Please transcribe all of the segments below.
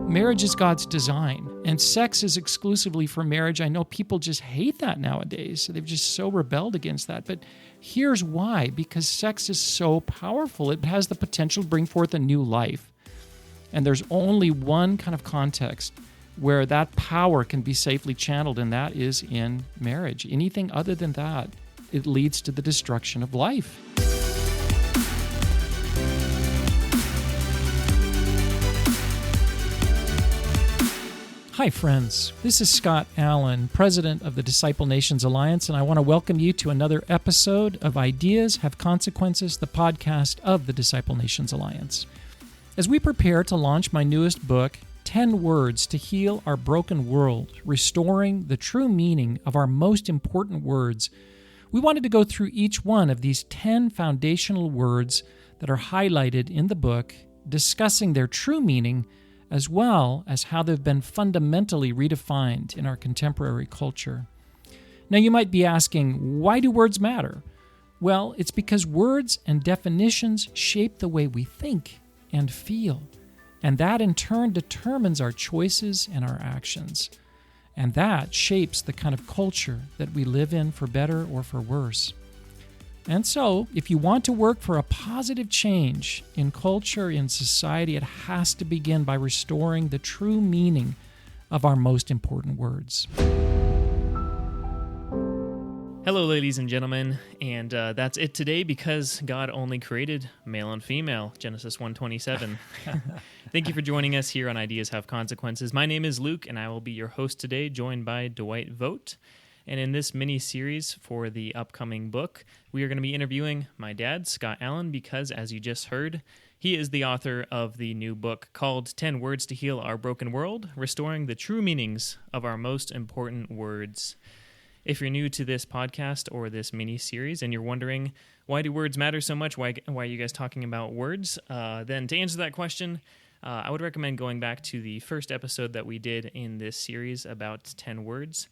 Marriage is God's design, and sex is exclusively for marriage. I know people just hate that nowadays. They've just so rebelled against that. But here's why. Because sex is so powerful. It has the potential to bring forth a new life. And there's only one kind of context where that power can be safely channeled, and that is in marriage. Anything other than that, it leads to the destruction of life. Hi, friends. This is Scott Allen, president of the Disciple Nations Alliance, and I want to welcome you to another episode of Ideas Have Consequences, the podcast of the Disciple Nations Alliance. As we prepare to launch my newest book, 10 Words to Heal Our Broken World, Restoring the True Meaning of Our Most Important Words, we wanted to go through each one of these 10 foundational words that are highlighted in the book, discussing their true meaning, as well as how they've been fundamentally redefined in our contemporary culture. Now, you might be asking, why do words matter? Well, it's because words and definitions shape the way we think and feel, and that in turn determines our choices and our actions. And that shapes the kind of culture that we live in, for better or for worse. And so, if you want to work for a positive change in culture, in society, it has to begin by restoring the true meaning of our most important words. Hello, ladies and gentlemen, and that's it today because God only created male and female, Genesis 1:27. Thank you for joining us here on Ideas Have Consequences. My name is Luke, and I will be your host today, joined by Dwight Vogt. And in this mini-series for the upcoming book, we are going to be interviewing my dad, Scott Allen, because, as you just heard, he is the author of the new book called 10 Words to Heal Our Broken World, Restoring the True Meanings of Our Most Important Words. If you're new to this podcast or this mini-series and you're wondering, why do words matter so much? Why are you guys talking about words? Then to answer that question, I would recommend going back to the first episode that we did in this series about 10 words.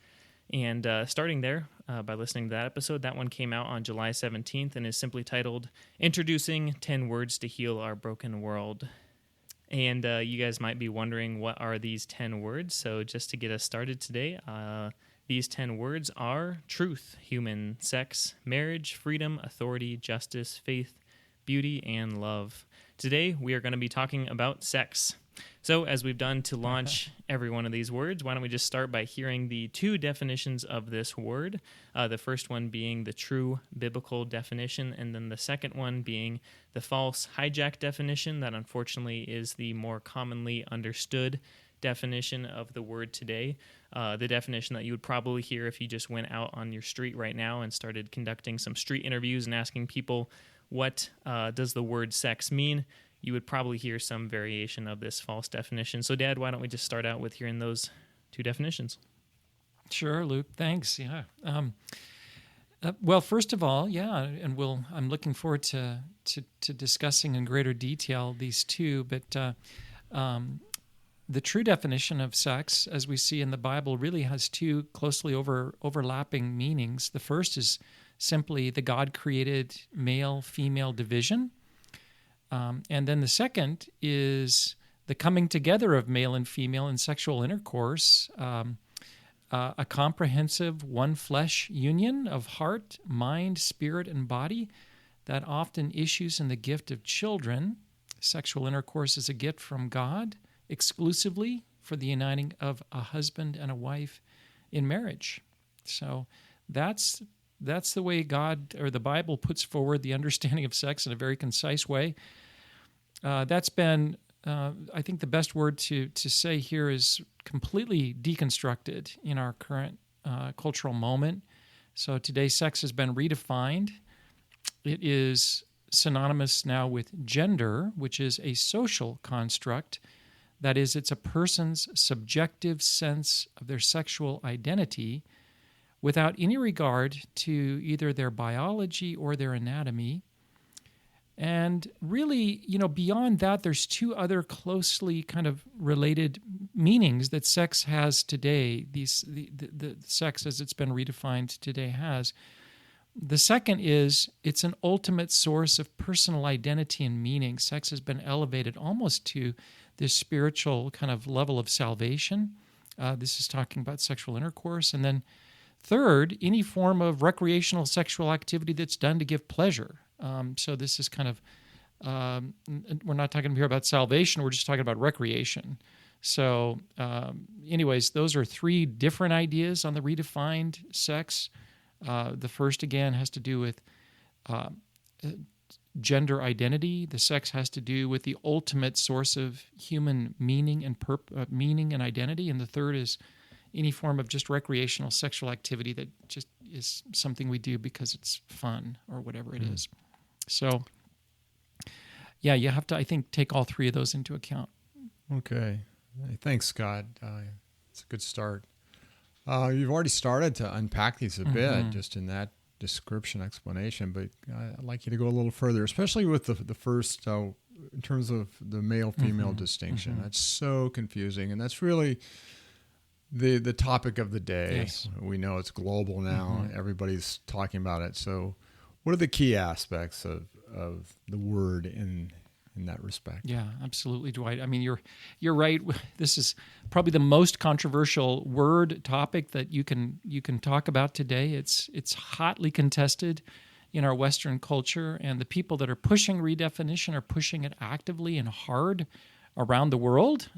And starting there, by listening to that episode, that one came out on July 17th and is simply titled, Introducing 10 Words to Heal Our Broken World. And you guys might be wondering, what are these 10 words? So just to get us started today, these 10 words are truth, human, sex, marriage, freedom, authority, justice, faith, beauty, and love. Today, we are going to be talking about sex. So, as we've done to launch every one of these words, why don't we just start by hearing the two definitions of this word, the first one being the true biblical definition, and then the second one being the false hijack definition that unfortunately is the more commonly understood definition of the word today, the definition that you would probably hear if you just went out on your street right now and started conducting some street interviews and asking people, what does the word sex mean? You would probably hear some variation of this false definition. So, Dad, why don't we just start out with hearing those two definitions? Sure, Luke. Thanks. Yeah. Well, first of all, and I'm looking forward to discussing in greater detail these two. But the true definition of sex, as we see in the Bible, really has two closely overlapping meanings. The first is simply the God-created male-female division. And then the second is the coming together of male and female in sexual intercourse, a comprehensive one-flesh union of heart, mind, spirit, and body that often issues in the gift of children. Sexual intercourse is a gift from God exclusively for the uniting of a husband and a wife in marriage. So that's the way God, or the Bible, puts forward the understanding of sex in a very concise way. That's been, I think the best word to say here is completely deconstructed in our current cultural moment. So today sex has been redefined. It is synonymous now with gender, which is a social construct. That is, it's a person's subjective sense of their sexual identity without any regard to either their biology or their anatomy. And really, beyond that, there's two other closely kind of related meanings that sex has today. The sex as it's been redefined today has. The second is it's an ultimate source of personal identity and meaning. Sex has been elevated almost to this spiritual kind of level of salvation. This is talking about sexual intercourse. And then third, any form of recreational sexual activity that's done to give pleasure. So this is kind of, we're not talking here about salvation, we're just talking about recreation. So anyways, those are three different ideas on the redefined sex. The first, again, has to do with gender identity. The sex has to do with the ultimate source of human meaning and meaning and identity. And the third is any form of just recreational sexual activity that just is something we do because it's fun or whatever it is. So, yeah, you have to, I think, take all three of those into account. Okay. Thanks, Scott. It's a good start. You've already started to unpack these a bit just in that description, explanation, but I'd like you to go a little further, especially with the first, in terms of the male-female distinction. That's so confusing, and that's really the topic of the day. Yes. We know it's global now. Everybody's talking about it. So what are the key aspects of the word in that respect? Yeah, absolutely, Dwight. I mean, you're right. This is probably the most controversial word topic that you can talk about today. It's hotly contested in our Western culture, and the people that are pushing redefinition are pushing it actively and hard around the world.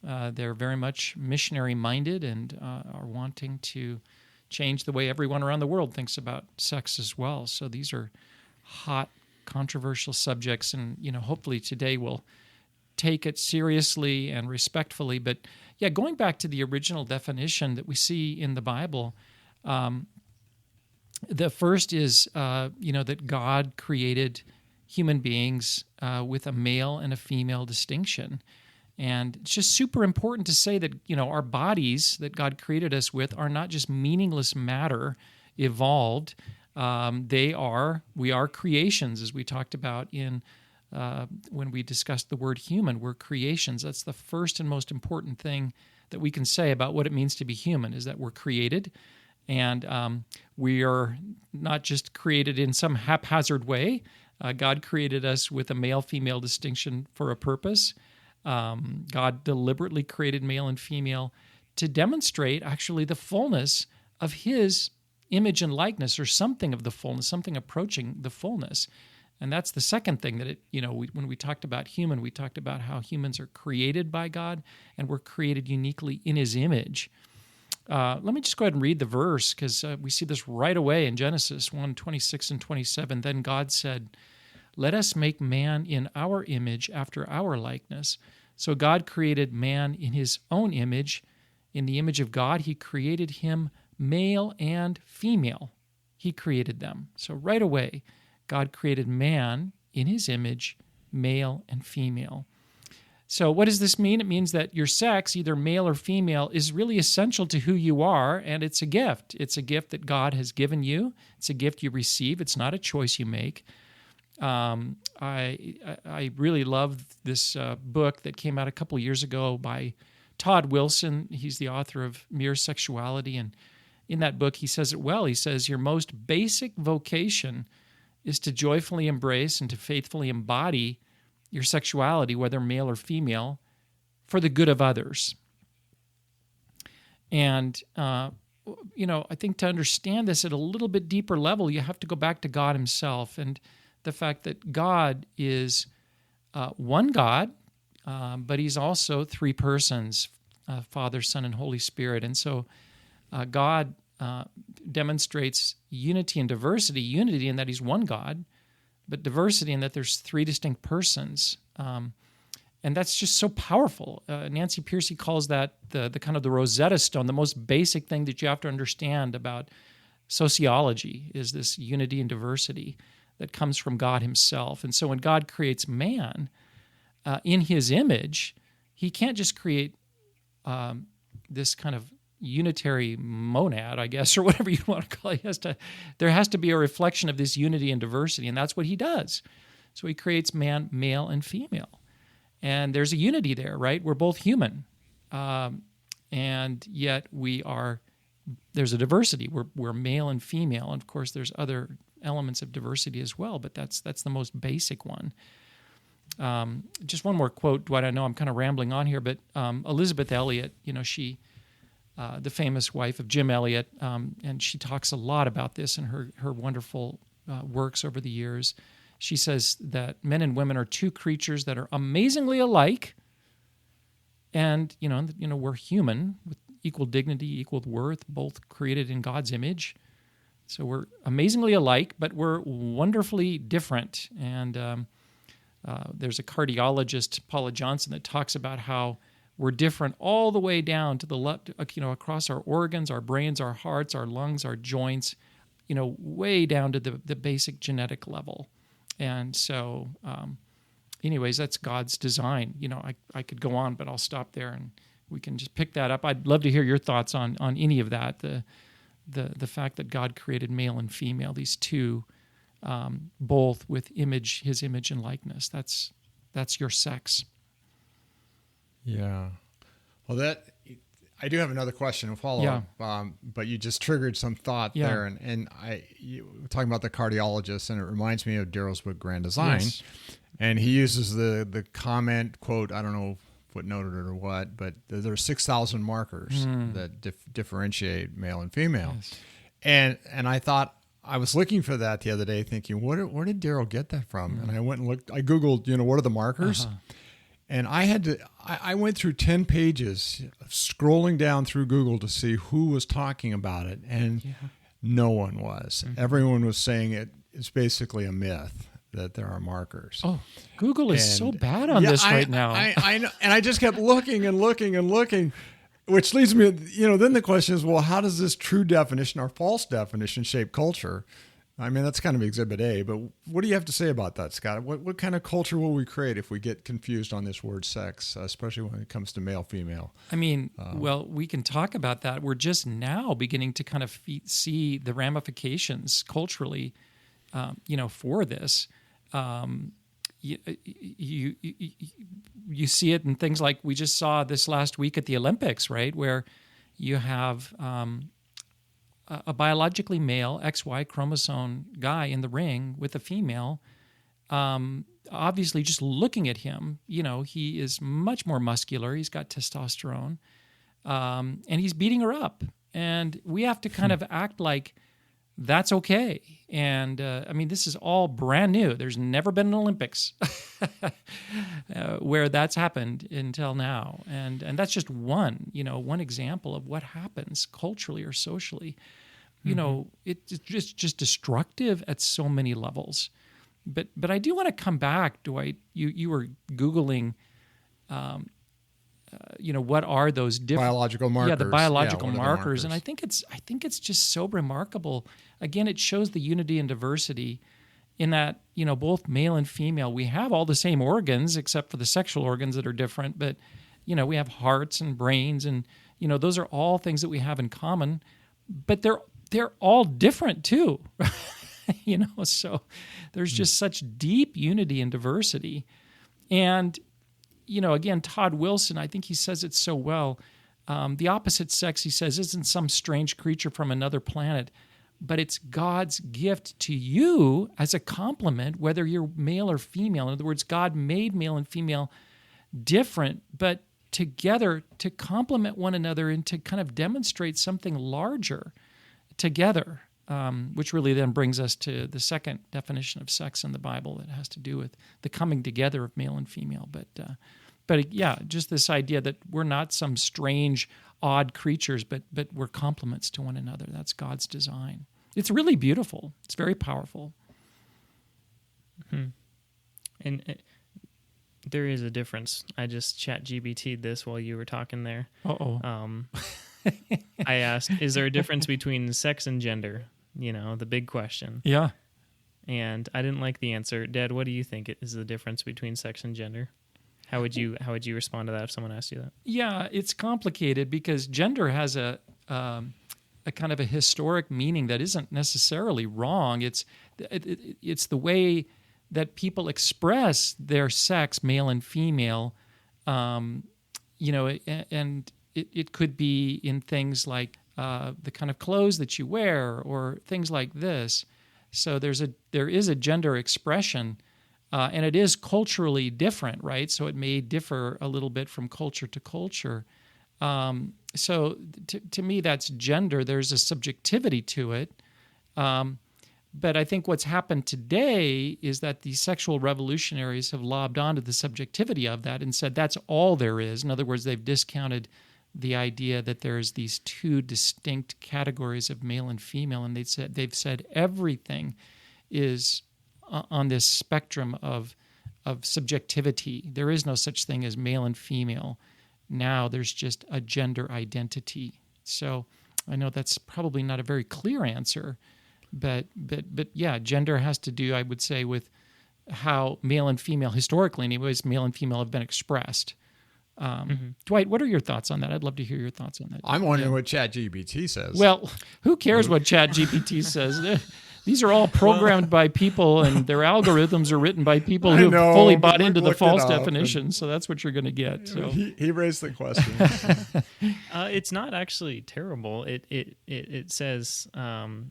They're very much missionary-minded and are wanting to change the way everyone around the world thinks about sex as well. So these are hot, controversial subjects, and hopefully today we'll take it seriously and respectfully. But yeah, going back to the original definition that we see in the Bible, the first is that God created human beings with a male and a female distinction. And it's just super important to say that our bodies that God created us with are not just meaningless matter evolved. We are creations, as we talked about in when we discussed the word human. We're creations. That's the first and most important thing that we can say about what it means to be human, is that we're created, and we are not just created in some haphazard way. God created us with a male-female distinction for a purpose. God deliberately created male and female to demonstrate actually the fullness of His image and likeness, or something of the fullness, something approaching the fullness. And that's the second thing that when we talked about human, we talked about how humans are created by God and we're created uniquely in His image. Let me just go ahead and read the verse, because we see this right away in Genesis 1:26 and 27. Then God said, "Let us make man in our image, after our likeness." So God created man in His own image. In the image of God, He created him, male and female. He created them. So right away, God created man in His image, male and female. So what does this mean? It means that your sex, either male or female, is really essential to who you are, and it's a gift. It's a gift that God has given you. It's a gift you receive. It's not a choice you make. I really love this book that came out a couple years ago by Todd Wilson. He's the author of Mere Sexuality, and in that book he says it well. He says, your most basic vocation is to joyfully embrace and to faithfully embody your sexuality, whether male or female, for the good of others. And, I think to understand this at a little bit deeper level, you have to go back to God Himself, and the fact that God is one God, but He's also three persons, Father, Son, and Holy Spirit. And so God demonstrates unity and diversity. Unity in that He's one God, but diversity in that there's three distinct persons. And that's just so powerful. Nancy Pearcey calls that the kind of the Rosetta Stone, the most basic thing that you have to understand about sociology, is this unity and diversity that comes from God Himself. And so when God creates man in His image, He can't just create this kind of unitary monad, I guess, or whatever you want to call it. There has to be a reflection of this unity and diversity, and that's what He does. So He creates man, male and female. And there's a unity there, right? We're both human, and yet we are there's a diversity. We're male and female, and of course there's other elements of diversity as well, but that's the most basic one. Just one more quote, Dwight. I know I'm kind of rambling on here, but Elizabeth Elliot, she, the famous wife of Jim Elliot, and she talks a lot about this in her wonderful works over the years. She says that men and women are two creatures that are amazingly alike, and we're human with equal dignity, equal worth, both created in God's image. So we're amazingly alike, but we're wonderfully different. And there's a cardiologist, Paula Johnson, that talks about how we're different all the way down to the left, across our organs, our brains, our hearts, our lungs, our joints, way down to the basic genetic level. And so, anyways, that's God's design. I could go on, but I'll stop there and we can just pick that up. I'd love to hear your thoughts on any of that. The fact that God created male and female, these two, both with His image and likeness. That's your sex. Yeah. Well, I do have another question, a follow-up, but you just triggered some thought there, and you were talking about the cardiologist, and it reminds me of Daryl's book, Grand Design, and he uses the comment, quote, I don't know footnoted it or what, but there are 6,000 markers that differentiate male and female. Yes. And I thought, I was looking for that the other day thinking, where did Daryl get that from? And I went and looked, I Googled, what are the markers? And I went through 10 pages scrolling down through Google to see who was talking about it. And no one was. Everyone was saying it's basically a myth that there are markers. Oh, Google is so bad on this right now. I know. And I just kept looking and looking and looking, which leads me, then the question is, well, how does this true definition or false definition shape culture? I mean, that's kind of exhibit A, but what do you have to say about that, Scott? What kind of culture will we create if we get confused on this word sex, especially when it comes to male, female? I mean, well, we can talk about that. We're just now beginning to kind of see the ramifications culturally, for this. You see it in things like we just saw this last week at the Olympics, right? Where you have a biologically male XY chromosome guy in the ring with a female. Obviously, just looking at him, he is much more muscular. He's got testosterone, and he's beating her up. And we have to kind of act like that's okay. And this is all brand new. There's never been an Olympics where that's happened until now. And that's just one example of what happens culturally or socially. It's just destructive at so many levels. But I do want to come back, Dwight. You were Googling, what are those different biological markers? Yeah, the biological markers. And I think it's just so remarkable. Again, it shows the unity and diversity in that, both male and female, we have all the same organs except for the sexual organs that are different. But, we have hearts and brains and, those are all things that we have in common. But they're all different too. So there's just such deep unity and diversity. And, again, Todd Wilson, I think he says it so well. The opposite sex, he says, isn't some strange creature from another planet, but it's God's gift to you as a complement, whether you're male or female. In other words, God made male and female different, but together to complement one another and to kind of demonstrate something larger together, which really then brings us to the second definition of sex in the Bible that has to do with the coming together of male and female. But just this idea that we're not some strange, odd creatures, but we're complements to one another. That's God's design. It's really beautiful. It's very powerful. And there is a difference. I just ChatGPT'd this while you were talking there. I asked, is there a difference between sex and gender? The big question. Yeah. And I didn't like the answer. Dad, what do you think is the difference between sex and gender? How would you respond to that if someone asked you that? Yeah, it's complicated because gender has a kind of a historic meaning that isn't necessarily wrong. It's the way that people express their sex, male and female, and it could be in things like the kind of clothes that you wear, or things like this. So there is a gender expression, and it is culturally different, right? So it may differ a little bit from culture to culture. So to me, that's gender. There's a subjectivity to it. But I think what's happened today is that the sexual revolutionaries have lobbed onto the subjectivity of that and said that's all there is. In other words, they've discounted the idea that there's these two distinct categories of male and female, and they've said everything is on this spectrum of subjectivity. There is no such thing as male and female. Now there's just a gender identity. So I know that's probably not a very clear answer, but yeah, gender has to do, I would say, with how male and female, historically anyways, male and female have been expressed. Dwight, what are your thoughts on that? I'd love to hear your thoughts on that. I'm wondering what ChatGPT says. Well, who cares what ChatGPT says? These are all programmed by people, and their algorithms are written by people who fully bought into the false definition. So that's what you're going to get. So he raised the question. It's not actually terrible. It says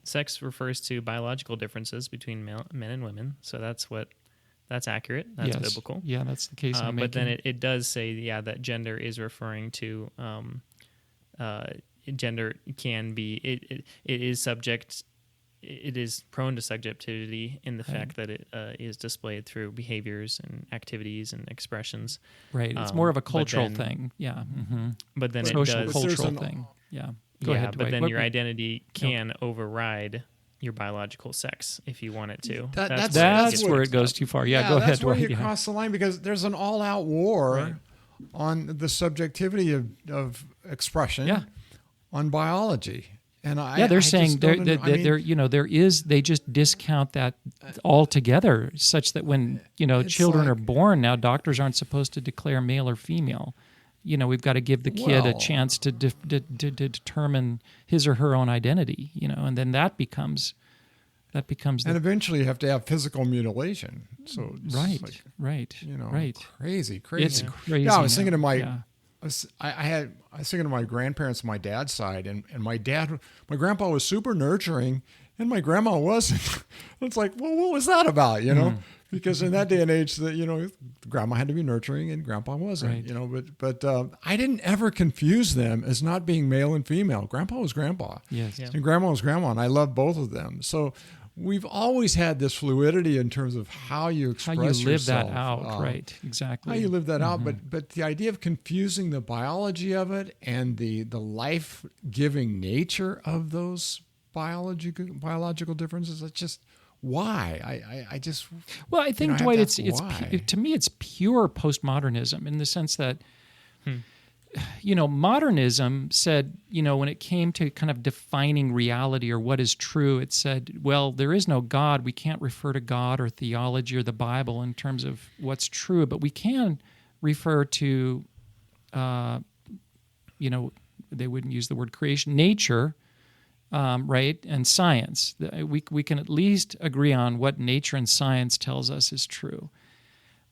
sex refers to biological differences between men and women. So that's accurate. That's biblical. Yeah, that's the case. But then it does say, that gender is referring to gender can be it is subject. It is prone to subjectivity in the fact that it is displayed through behaviors and activities and expressions. Right. It's more of a cultural thing. Yeah. Mm-hmm. But then social it does cultural thing. Yeah. Go ahead, Dwight. But then your identity can override your biological sex if you want it to. That's where it goes too far. Yeah, go ahead. That's where you cross the line, because there's an all-out war on the subjectivity of expression on biology. And they're saying they just discount that altogether, such that when children are born now, doctors aren't supposed to declare male or female. We've got to give the kid a chance to determine his or her own identity. And then that becomes. And eventually, you have to have physical mutilation. So right. Crazy. It's crazy. Yeah, I was thinking of my. Yeah. I was thinking of my grandparents on my dad's side, and my grandpa was super nurturing, and my grandma wasn't. It's like, well, what was that about? Because in that day and age, grandma had to be nurturing and grandpa wasn't. Right. But I didn't ever confuse them as not being male and female. Grandpa was grandpa, and grandma was grandma, and I love both of them. So we've always had this fluidity in terms of how you express yourself. How you live that out, right, exactly. How you live that out, but the idea of confusing the biology of it and the life-giving nature of those biological differences, it's just, why? I just... Well, I think, Dwight, to me, it's pure postmodernism in the sense that... modernism said, when it came to kind of defining reality or what is true, it said, well, there is no God. We can't refer to God or theology or the Bible in terms of what's true, but we can refer to, they wouldn't use the word creation, nature, right, and science. We can at least agree on what nature and science tells us is true.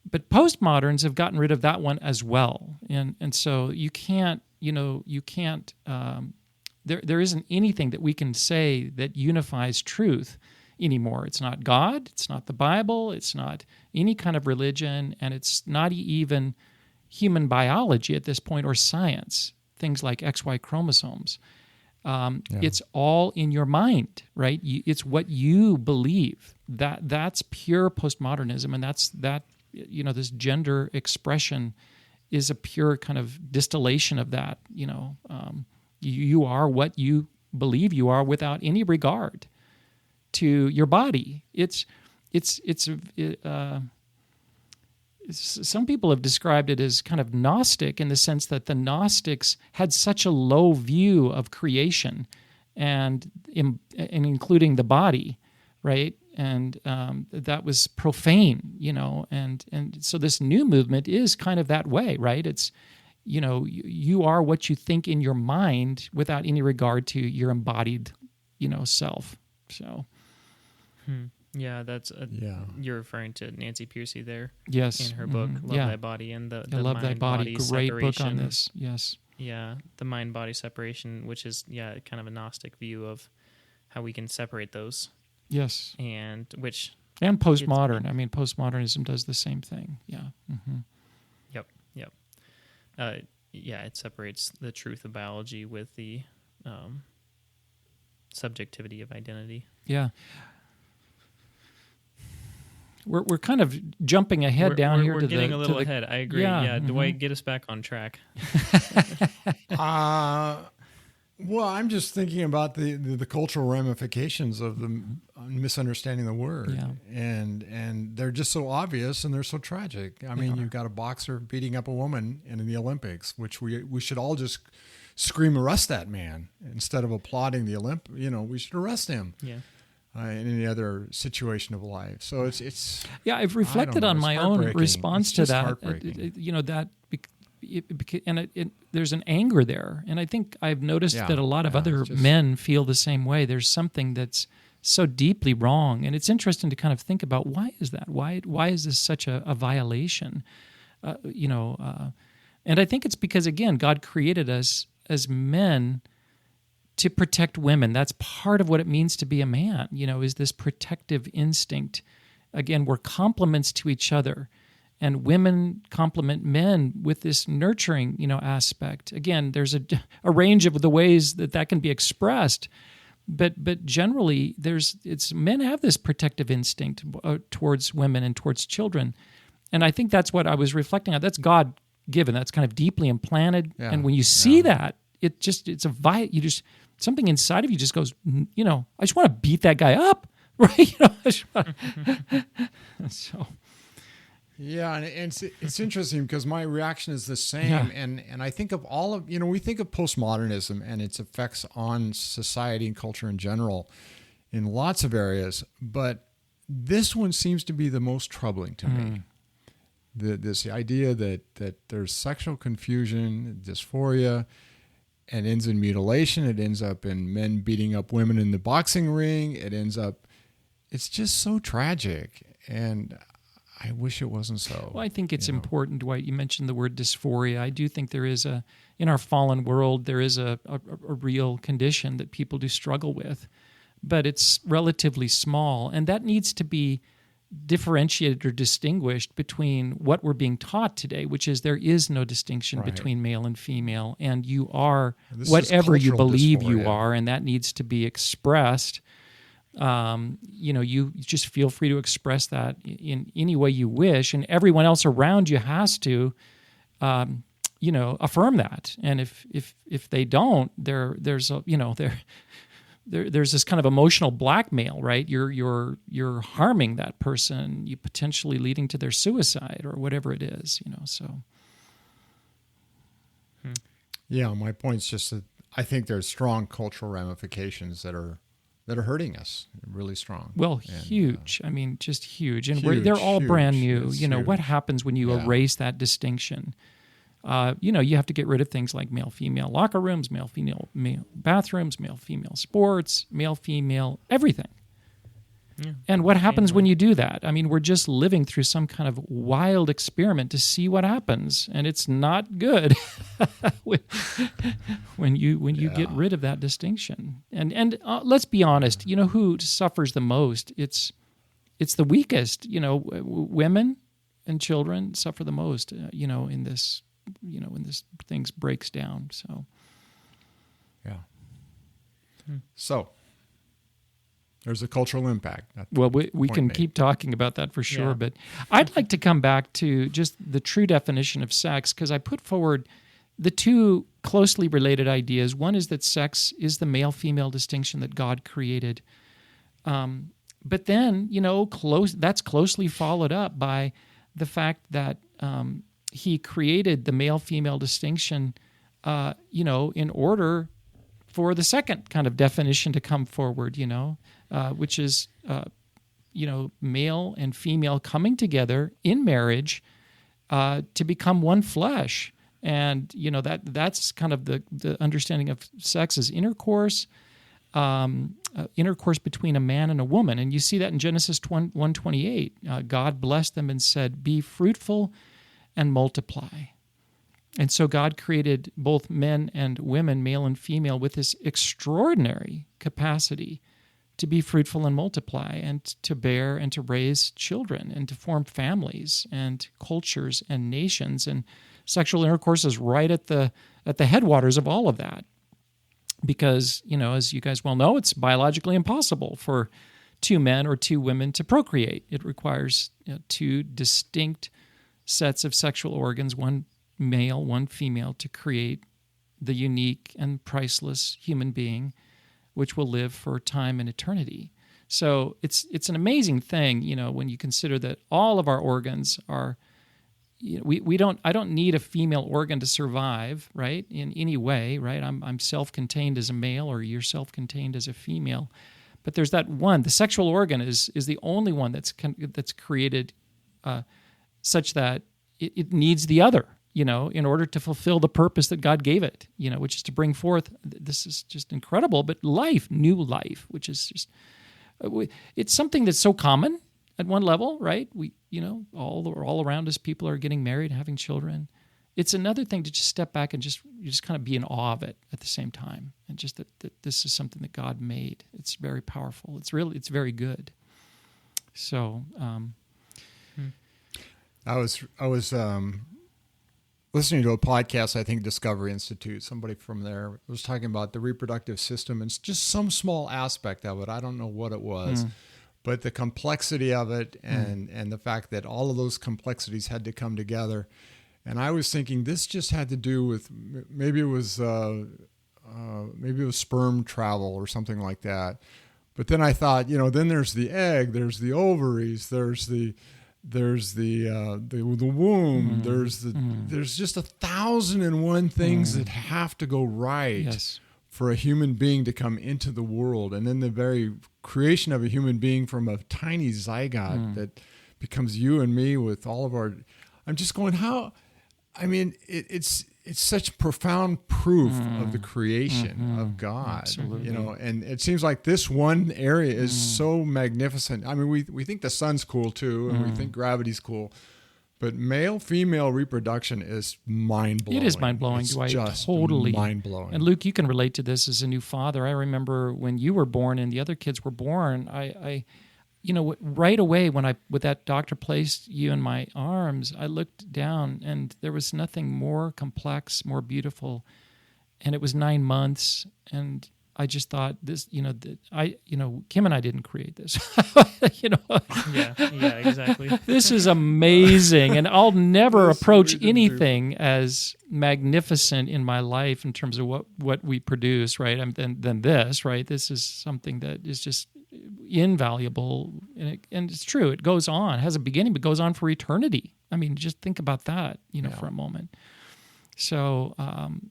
But postmoderns have gotten rid of that one as well, and so you can't. There isn't anything that we can say that unifies truth anymore. It's not God, it's not the Bible, it's not any kind of religion, and it's not even human biology at this point or science. Things like XY chromosomes. It's all in your mind, right? It's what you believe. That's pure postmodernism, and that. This gender expression is a pure kind of distillation of that. You are what you believe you are without any regard to your body. Some people have described it as kind of Gnostic in the sense that the Gnostics had such a low view of creation and including the body, right? And that was profane, and so this new movement is kind of that way, right? It's, you are what you think in your mind without any regard to your embodied, self. So, yeah, that's you're referring to Nancy Pearcey there. Yes, in her book, Love Thy Body and the Love Thy Body, great separation. book on this. Yes. the mind-body separation, which is kind of a Gnostic view of how we can separate those. Yes. And postmodern. I mean, postmodernism does the same thing. Yeah. Mm-hmm. Yep. It separates the truth of biology with the subjectivity of identity. Yeah. We're kind of jumping ahead down here. We're to getting the, a little to the, ahead. I agree. Yeah. Dwight, get us back on track. Well, I'm just thinking about the cultural ramifications of the misunderstanding the word, and they're just so obvious and they're so tragic. I mean, you've got a boxer beating up a woman in the Olympics, which we should all just scream, "Arrest that man!" instead of applauding the we should arrest him. Yeah. In any other situation of life. So it's I've reflected on my own response to that. There's an anger there, and I think I've noticed that a lot of other men feel the same way. There's something that's so deeply wrong, and it's interesting to kind of think about why is that? Why is this such a violation? And I think it's because, again, God created us as men to protect women. That's part of what it means to be a man, is this protective instinct. Again, we're complements to each other, and women complement men with this nurturing, aspect. Again, there's a range of the ways that can be expressed, but generally, men have this protective instinct towards women and towards children, and I think that's what I was reflecting on. That's God given. That's kind of deeply implanted, and when you see that, something inside of you just goes, I just want to beat that guy up, right? So. Yeah, and it's interesting because my reaction is the same, and I think of we think of postmodernism and its effects on society and culture in general in lots of areas, but this one seems to be the most troubling to me. This idea that there's sexual confusion, dysphoria, and ends in mutilation. It ends up in men beating up women in the boxing ring. It's just so tragic, and I wish it wasn't so. Well, I think it's important, Dwight. You mentioned the word dysphoria. I do think in our fallen world, there is a real condition that people do struggle with, but it's relatively small, and that needs to be differentiated or distinguished between what we're being taught today, which is there is no distinction between male and female, and you are whatever you believe you are, and that needs to be expressed. You just feel free to express that in any way you wish, and everyone else around you has to, affirm that. And if they don't, there's this kind of emotional blackmail, right? You're harming that person, you potentially leading to their suicide or whatever it is, So. Yeah, my point's just that I think there's strong cultural ramifications that are hurting us, really strong. Well, huge. Just huge, and they're all brand new. What happens when you erase that distinction? You have to get rid of things like male-female locker rooms, male-female bathrooms, male-female sports, male-female everything. Yeah. And what happens when you do that? We're just living through some kind of wild experiment to see what happens, and it's not good when you get rid of that distinction. And let's be honest, who suffers the most? It's the weakest. Women and children suffer the most. In this. When this things breaks down. So, So, there's a cultural impact. Well, we can keep talking about that for sure, but I'd like to come back to just the true definition of sex, because I put forward the two closely related ideas. One is that sex is the male-female distinction that God created. But then, that's closely followed up by the fact that He created the male-female distinction, in order for the second kind of definition to come forward, which is, male and female coming together in marriage to become one flesh. And, that's kind of the understanding of sex as intercourse, intercourse between a man and a woman. And you see that in Genesis 1:28. God blessed them and said, "Be fruitful and multiply." And so God created both men and women, male and female, with this extraordinary capacity to be fruitful and multiply and to bear and to raise children and to form families and cultures and nations. And sexual intercourse is right at the headwaters of all of that. Because, as you guys well know, it's biologically impossible for two men or two women to procreate. It requires two distinct sets of sexual organs, one male, one female, to create the unique and priceless human being which will live for time and eternity. So it's an amazing thing, when you consider that all of our organs are, I don't need a female organ to survive, right? In any way, right? I'm self-contained as a male, or you're self-contained as a female. But there's that one. The sexual organ is the only one that's created such that it needs the other, in order to fulfill the purpose that God gave it, which is to bring forth. This is just incredible, but new life, which is just, it's something that's so common at one level, right? We, all around us, people are getting married, having children. It's another thing to just step back and just kind of be in awe of it at the same time, and just that this is something that God made. It's very powerful. It's very good. So, I was listening to a podcast, I think Discovery Institute. Somebody from there was talking about the reproductive system and just some small aspect of it. I don't know what it was. But the complexity of it and the fact that all of those complexities had to come together. And I was thinking this just had to do with maybe it was sperm travel or something like that. But then I thought, then there's the egg, there's the ovaries, there's the womb, there's just 1,001 things that have to go right. For a human being to come into the world, and then the very creation of a human being from a tiny zygote that becomes you and me with all of our. I'm just going, how? I mean, it's such profound proof of the creation of God. Absolutely. And it seems like this one area is so magnificent. I mean, we think the sun's cool too, and we think gravity's cool. But male-female reproduction is mind-blowing. It is mind-blowing, Dwight. Just totally mind-blowing. And Luke, you can relate to this as a new father. I remember when you were born and the other kids were born, I right away when that doctor placed you in my arms, I looked down and there was nothing more complex, more beautiful. And it was 9 months, and I just thought this, Kim and I didn't create this. Yeah, exactly. This is amazing, and I'll never approach anything as magnificent in my life in terms of what we produce, right? Than this, right? This is something that is just invaluable, and it's true. It goes on, has a beginning, but goes on for eternity. I mean, just think about that, for a moment. So,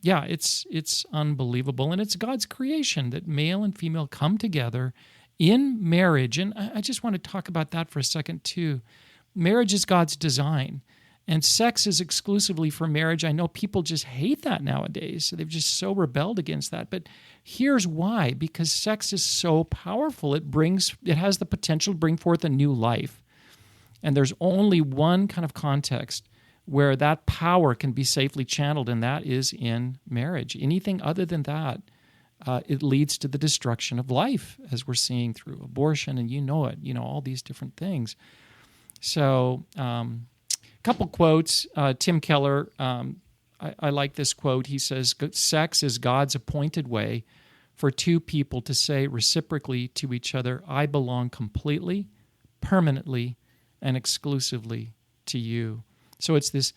it's unbelievable. And it's God's creation that male and female come together in marriage. And I just want to talk about that for a second, too. Marriage is God's design, and sex is exclusively for marriage. I know people just hate that nowadays. So they've just so rebelled against that. But here's why. Because sex is so powerful. It has the potential to bring forth a new life. And there's only one kind of context where that power can be safely channeled, and that is in marriage. Anything other than that, it leads to the destruction of life, as we're seeing through abortion, and all these different things. So, a couple quotes. Tim Keller, I like this quote. He says, "Sex is God's appointed way for two people to say reciprocally to each other, 'I belong completely, permanently, and exclusively to you.'" So it's this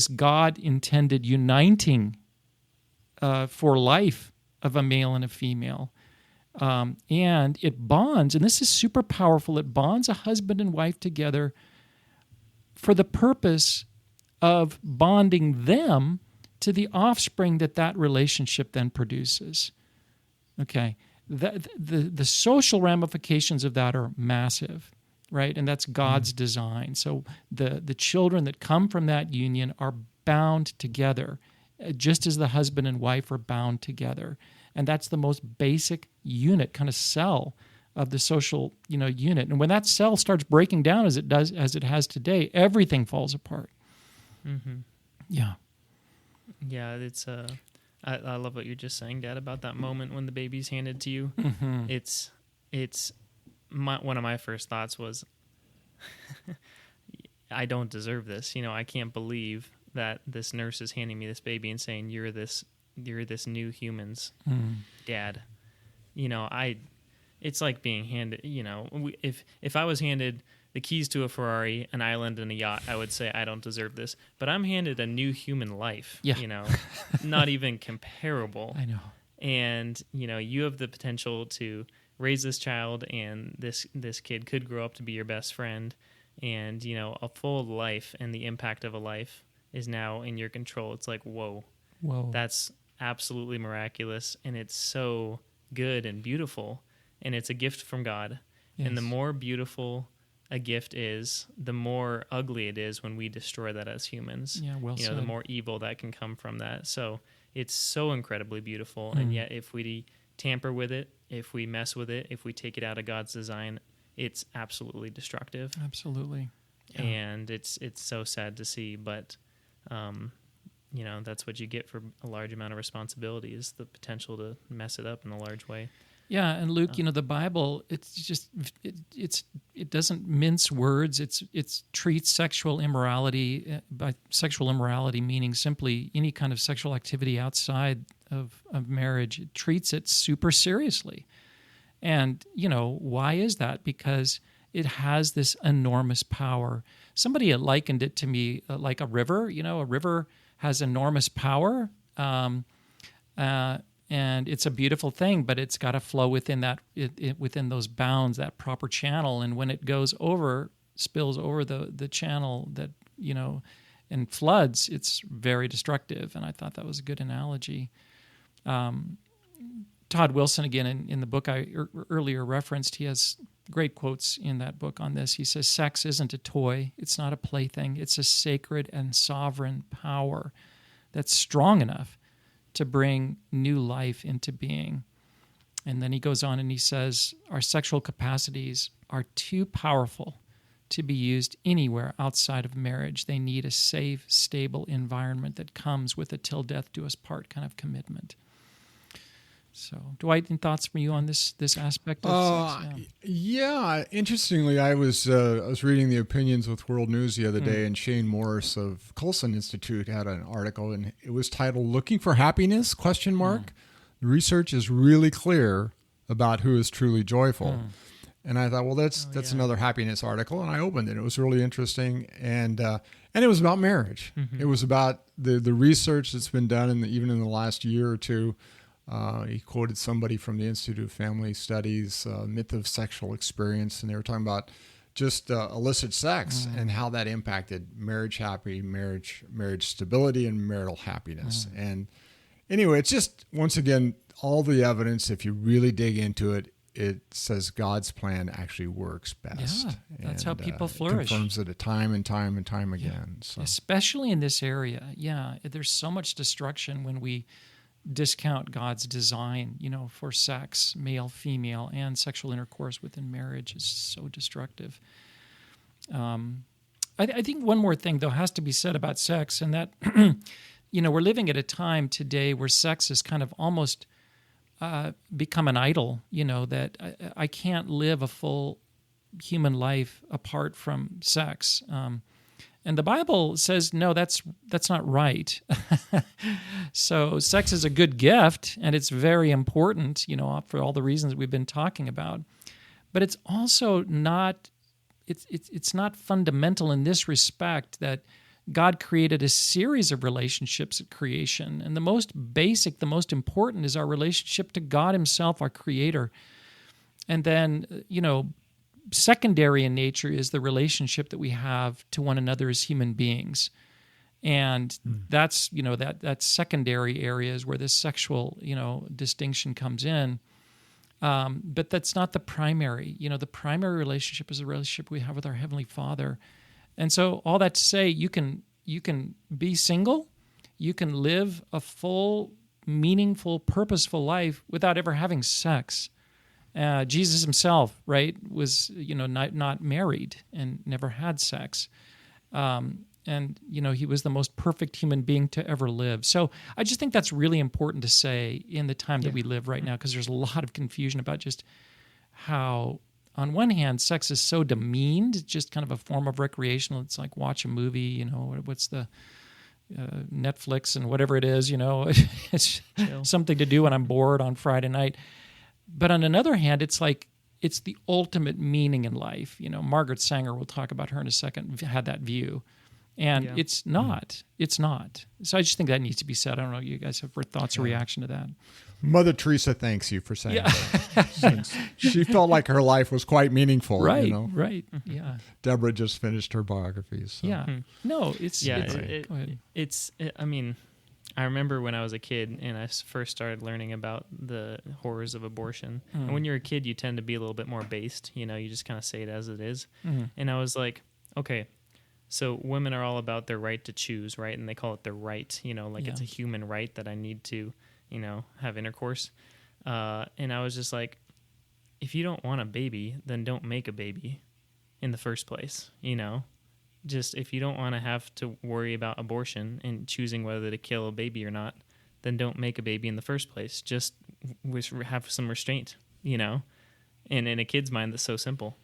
God-intended uniting for life of a male and a female. And it bonds, and this is super powerful, it bonds a husband and wife together for the purpose of bonding them to the offspring that relationship then produces. Okay, the social ramifications of that are massive. Right, and that's God's design. So the children that come from that union are bound together, just as the husband and wife are bound together. And that's the most basic unit, kind of cell of the social, unit. And when that cell starts breaking down as it has today, everything falls apart. Mm-hmm. Yeah. Yeah, it's I love what you're just saying, Dad, about that moment when the baby's handed to you. Mm-hmm. It's one of my first thoughts was, I don't deserve this. I can't believe that this nurse is handing me this baby and saying you're this new human's dad. It's like being handed. If I was handed the keys to a Ferrari, an island, and a yacht, I would say I don't deserve this. But I'm handed a new human life. Yeah. Not even comparable. I know. And you have the potential to raise this child, and this kid could grow up to be your best friend, and a full life and the impact of a life is now in your control. It's like, whoa, that's absolutely miraculous, and it's so good and beautiful, and it's a gift from God. Yes. And the more beautiful a gift is, the more ugly it is when we destroy that as humans. Yeah, well said. The more evil that can come from that. So it's so incredibly beautiful, and yet if we tamper with it, if we mess with it, if we take it out of God's design, it's absolutely destructive. Absolutely. Yeah. And it's so sad to see, but that's what you get for a large amount of responsibility, is the potential to mess it up in a large way. Yeah, and Luke, the Bible, it doesn't mince words. It treats sexual immorality, by sexual immorality meaning simply any kind of sexual activity outside of marriage. It treats it super seriously. And, why is that? Because it has this enormous power. Somebody had likened it to me like a river. A river has enormous power. And it's a beautiful thing, but it's got to flow within within those bounds, that proper channel. And when it goes over, spills over the channel that, and floods, it's very destructive. And I thought that was a good analogy. Todd Wilson, again, in the book I earlier referenced, he has great quotes in that book on this. He says, sex isn't a toy. It's not a plaything. It's a sacred and sovereign power that's strong enough to bring new life into being. And then he goes on and he says, our sexual capacities are too powerful to be used anywhere outside of marriage. They need a safe, stable environment that comes with a till death do us part kind of commitment. So, Dwight, any thoughts from you on this aspect of sex? Yeah, interestingly, I was reading the Opinions with World News the other day, and Shane Morris of Colson Institute had an article, and it was titled "Looking for Happiness?" ? The research is really clear about who is truly joyful. And I thought, well, that's another happiness article, and I opened it. It was really interesting, and it was about marriage. It was about the research that's been done, even in the last year or two. He quoted somebody from the Institute of Family Studies, Myth of Sexual Experience, and they were talking about just illicit sex and how that impacted marriage stability, and marital happiness. And anyway, it's just, once again, all the evidence, if you really dig into it, it says God's plan actually works best. Yeah, that's how people flourish. Confirms it time and time and time again. So. Especially in this area. Yeah, there's so much destruction when we discount God's design, for sex, male, female, and sexual intercourse within marriage is so destructive. I think one more thing, though, has to be said about sex, and that, we're living at a time today where sex has kind of almost become an idol, that I can't live a full human life apart from sex. And the Bible says, no, that's not right. So sex is a good gift, and it's very important, for all the reasons we've been talking about. But it's also not, it's not fundamental in this respect that God created a series of relationships at creation. And the most basic, the most important is our relationship to God himself, our creator. And then, secondary in nature is the relationship that we have to one another as human beings. And that's, that secondary area is where this sexual, distinction comes in. But that's not the primary. The primary relationship is the relationship we have with our Heavenly Father. And so all that to say, you can be single, you can live a full, meaningful, purposeful life without ever having sex. Jesus himself, right, was not married and never had sex. he was the most perfect human being to ever live. So I just think that's really important to say in the time that we live right now, because there's a lot of confusion about just how, on one hand, sex is so demeaned. It's just kind of a form of recreational. It's like watch a movie, what's the Netflix and whatever it is, it's something to do when I'm bored on Friday night. But on another hand, it's like, it's the ultimate meaning in life. Margaret Sanger, we'll talk about her in a second, had that view. And it's not. It's not. So I just think that needs to be said. I don't know. You guys have thoughts or reaction to that? Mother Teresa thanks you for saying that. Since she felt like her life was quite meaningful. Right, right. Yeah. Deborah just finished her biographies. So. Yeah. No, it's... Yeah, go ahead. I remember when I was a kid and I first started learning about the horrors of abortion. And when you're a kid, you tend to be a little bit more based. You just kind of say it as it is. And I was like, okay, so women are all about their right to choose, right? And they call it their right, it's a human right that I need to, have intercourse. And I was just like, if you don't want a baby, then don't make a baby in the first place, Just if you don't want to have to worry about abortion and choosing whether to kill a baby or not, then don't make a baby in the first place. Just have some restraint, And in a kid's mind, that's so simple.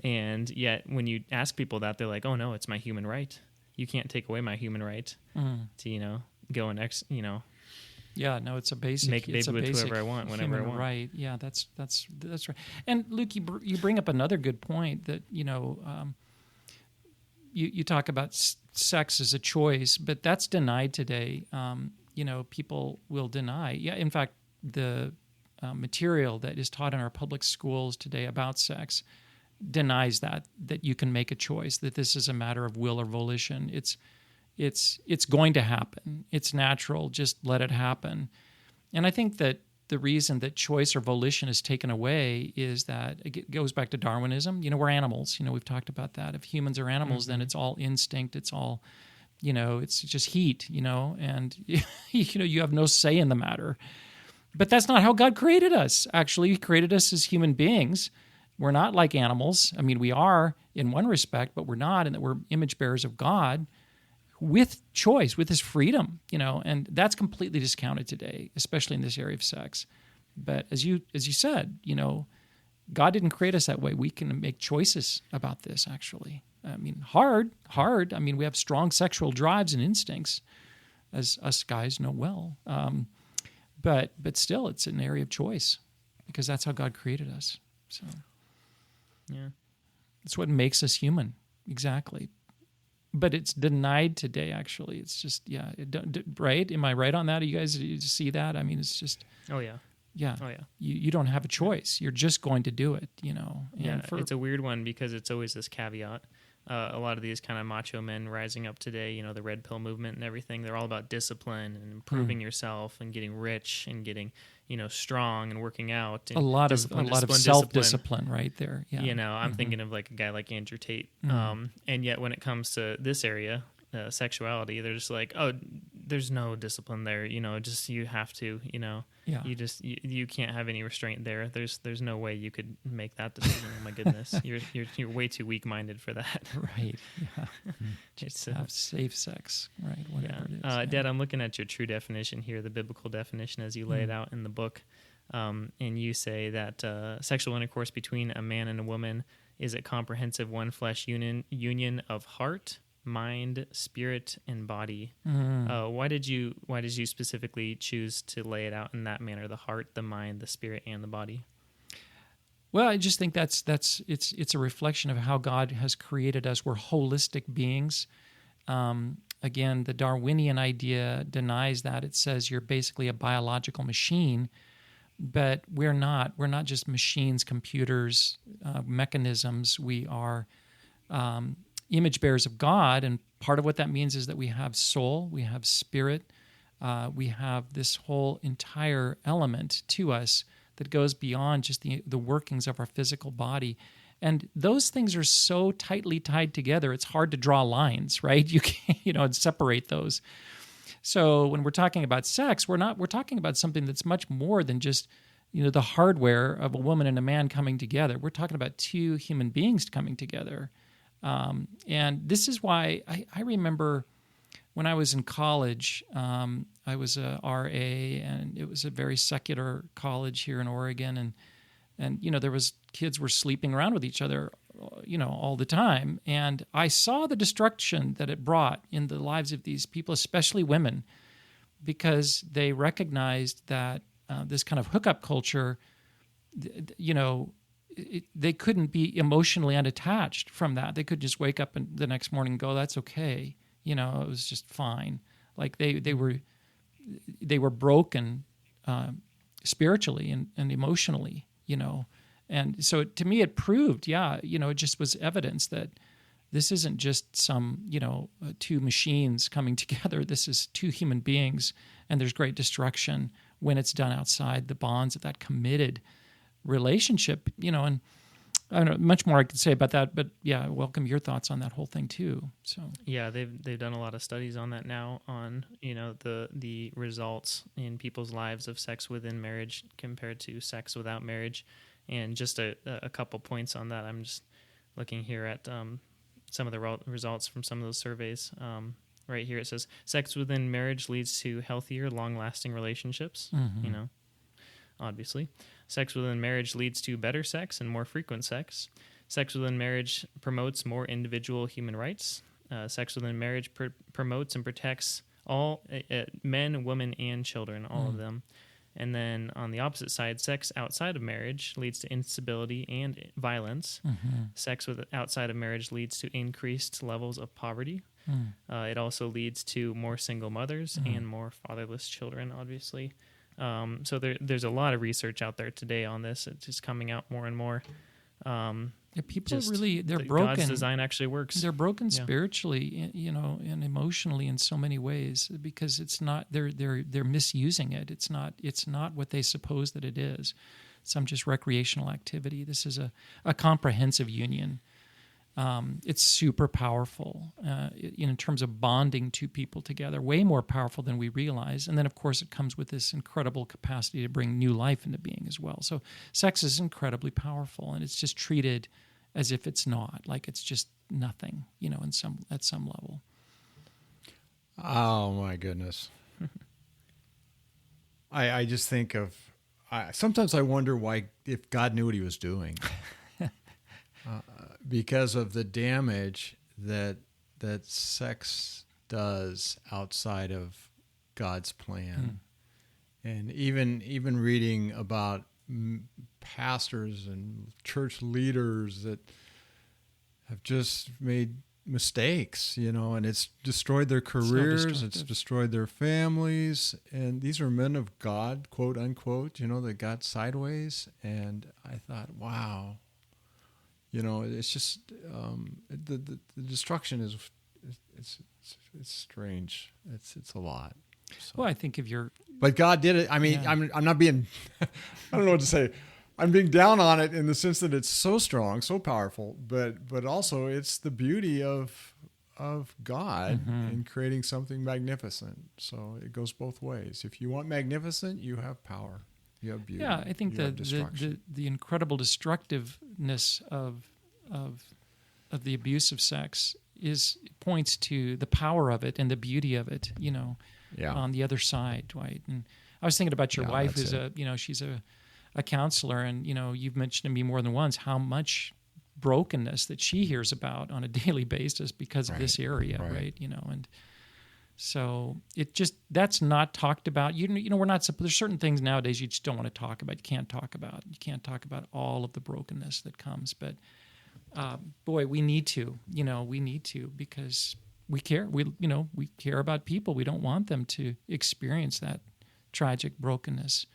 And yet when you ask people that, they're like, oh, no, it's my human right. You can't take away my human right to, go and, Yeah, no, it's a basic... make a baby with whoever I want, whenever I want. Right, yeah, that's right. And Luke, you bring up another good point that, you talk about sex as a choice, but that's denied today. People will deny. Yeah, in fact, the material that is taught in our public schools today about sex denies that you can make a choice, that this is a matter of will or volition. It's going to happen. It's natural. Just let it happen. And I think that the reason that choice or volition is taken away is that it goes back to Darwinism. We're animals. We've talked about that. If humans are animals, then it's all instinct. It's all, it's just heat, and, you have no say in the matter. But that's not how God created us. Actually, He created us as human beings. We're not like animals. I mean, we are in one respect, but we're not, in that we're image bearers of God with choice, with His freedom, and that's completely discounted today, especially in this area of sex. But as you said, God didn't create us that way. We can make choices about this, actually. I mean, hard. I mean, we have strong sexual drives and instincts, as us guys know well. But still, it's an area of choice because that's how God created us. So, yeah, it's what makes us human, exactly. But it's denied today. Actually, it's just right. Am I right on that? You guys see that? I mean, it's just oh yeah. You don't have a choice. You're just going to do it. And it's a weird one because it's always this caveat. A lot of these kind of macho men rising up today, the red pill movement and everything, they're all about discipline and improving yourself and getting rich and getting, strong and working out. And a lot of self-discipline right there. Yeah. I'm thinking of like a guy like Andrew Tate. And yet when it comes to this area, sexuality, they're just like, oh, there's no discipline there. Just you have to, you can't have any restraint there. There's no way you could make that decision. Oh my goodness, you're way too weak-minded for that. Right. Yeah. Just have safe sex. Right. Whatever it is. Dad, I'm looking at your true definition here, the biblical definition as you lay it out in the book, and you say that sexual intercourse between a man and a woman is a comprehensive one-flesh union of heart, mind, spirit, and body. Why did you specifically choose to lay it out in that manner? The heart, the mind, the spirit, and the body. Well, I just think it's a reflection of how God has created us. We're holistic beings. Again, the Darwinian idea denies that. It says you're basically a biological machine, but we're not. We're not just machines, computers, mechanisms. We are image bearers of God, and part of what that means is that we have soul, we have spirit, we have this whole entire element to us that goes beyond just the workings of our physical body. And those things are so tightly tied together, it's hard to draw lines, right? You can't, and separate those. So when we're talking about sex, we're talking about something that's much more than just, the hardware of a woman and a man coming together. We're talking about two human beings coming together. And this is why I remember when I was in college, I was a RA, and it was a very secular college here in Oregon, and there was kids were sleeping around with each other, all the time, and I saw the destruction that it brought in the lives of these people, especially women, because they recognized that this kind of hookup culture, they couldn't be emotionally unattached from that. They could just wake up the next morning and go, "That's okay." It was just fine. Like they were broken spiritually and emotionally, And so to me, it proved, it just was evidence that this isn't just some, two machines coming together. This is two human beings, and there's great destruction when it's done outside the bonds of that committed relationship, and I don't know much more I could say about that, but I welcome your thoughts on that whole thing too. So they've done a lot of studies on that now, on the results in people's lives of sex within marriage compared to sex without marriage. And just a couple points on that. I'm just looking here at some of the results from some of those surveys. Right here it says sex within marriage leads to healthier, long-lasting relationships. Mm-hmm. Obviously. Sex within marriage leads to better sex and more frequent sex. Sex within marriage promotes more individual human rights. Sex within marriage promotes and protects all men, women, and children, all of them. And then on the opposite side, sex outside of marriage leads to instability and violence. Mm-hmm. Sex outside of marriage leads to increased levels of poverty. It also leads to more single mothers and more fatherless children, obviously. So there's a lot of research out there today on this. It's just coming out more and more. People they're broken. God's design actually works. They're broken spiritually, and emotionally in so many ways, because it's not they're misusing it. It's not what they suppose that it is. Some just recreational activity. This is a comprehensive union. It's super powerful in terms of bonding two people together, way more powerful than we realize. And then, of course, it comes with this incredible capacity to bring new life into being as well. So sex is incredibly powerful, and it's just treated as if it's not, like it's just nothing, at some level. Oh, my goodness. I just think of, sometimes I wonder if God knew what he was doing. Because of the damage that sex does outside of God's plan. And even reading about pastors and church leaders that have just made mistakes, and it's destroyed their careers, it's destroyed their families, and these are men of God, quote unquote, that got sideways. And I thought, wow. It's just the destruction is it's strange. It's a lot. So. Well, I think but God did it. I mean, I'm not being I don't know what to say. I'm being down on it in the sense that it's so strong, so powerful, but also it's the beauty of God in creating something magnificent. So it goes both ways. If you want magnificent, you have power. You have beauty. Yeah, I think the incredible destructiveness of the abuse of sex points to the power of it and the beauty of it, on the other side, Dwight. And I was thinking about your wife, who's she's a counselor, and you've mentioned to me more than once how much brokenness that she hears about on a daily basis because of this area, right? And so that's not talked about. We're not. There's certain things nowadays you just don't want to talk about. You can't talk about all of the brokenness that comes. But boy, we need to. We need to, because we care. We care about people. We don't want them to experience that tragic brokenness.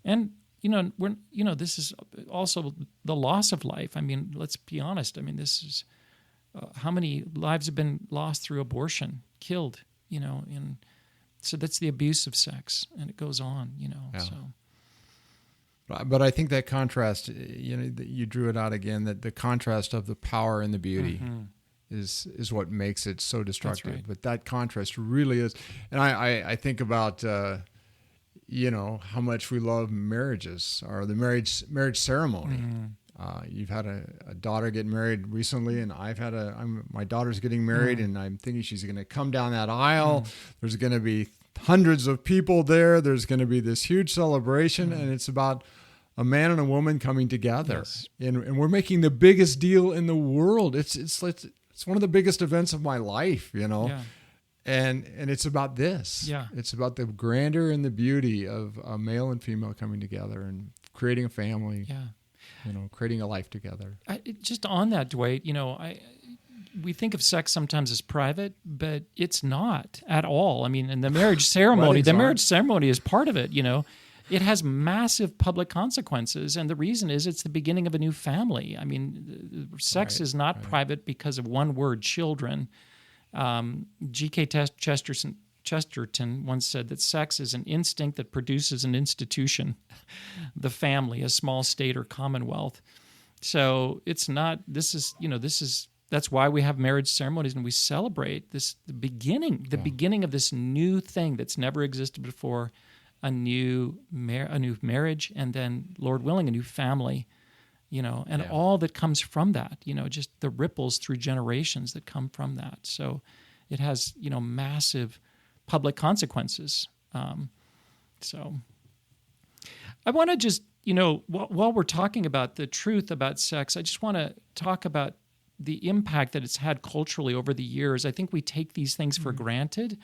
And this is also the loss of life. I mean, let's be honest. I mean, this is how many lives have been lost through abortion, killed. And so that's the abuse of sex, and it goes on, So, but I think that contrast, you drew it out again, that the contrast of the power and the beauty is what makes it so destructive. Right. But that contrast really is, and I think about how much we love marriages or the marriage ceremony. You've had a daughter get married recently, and my daughter's getting married, and I'm thinking she's going to come down that aisle. There's going to be hundreds of people there. There's going to be this huge celebration, and it's about a man and a woman coming together. Yes. And we're making the biggest deal in the world. It's one of the biggest events of my life, Yeah. And it's about this. Yeah. It's about the grandeur and the beauty of a male and female coming together and creating a family. Yeah. Creating a life together. Just on that, Dwight, we think of sex sometimes as private, but it's not at all. I mean, in the marriage ceremony, is part of it, It has massive public consequences, and the reason is it's the beginning of a new family. I mean, sex is not private because of one word, children. G.K. Chesterton once said that sex is an instinct that produces an institution, the family, a small state or commonwealth. So it's not. That's why we have marriage ceremonies and we celebrate the beginning of this new thing that's never existed before, a new marriage, and then, Lord willing, a new family. All that comes from that, just the ripples through generations that come from that. So it has, massive public consequences. So I want to just, while we're talking about the truth about sex, I just want to talk about the impact that it's had culturally over the years. I think we take these things for granted,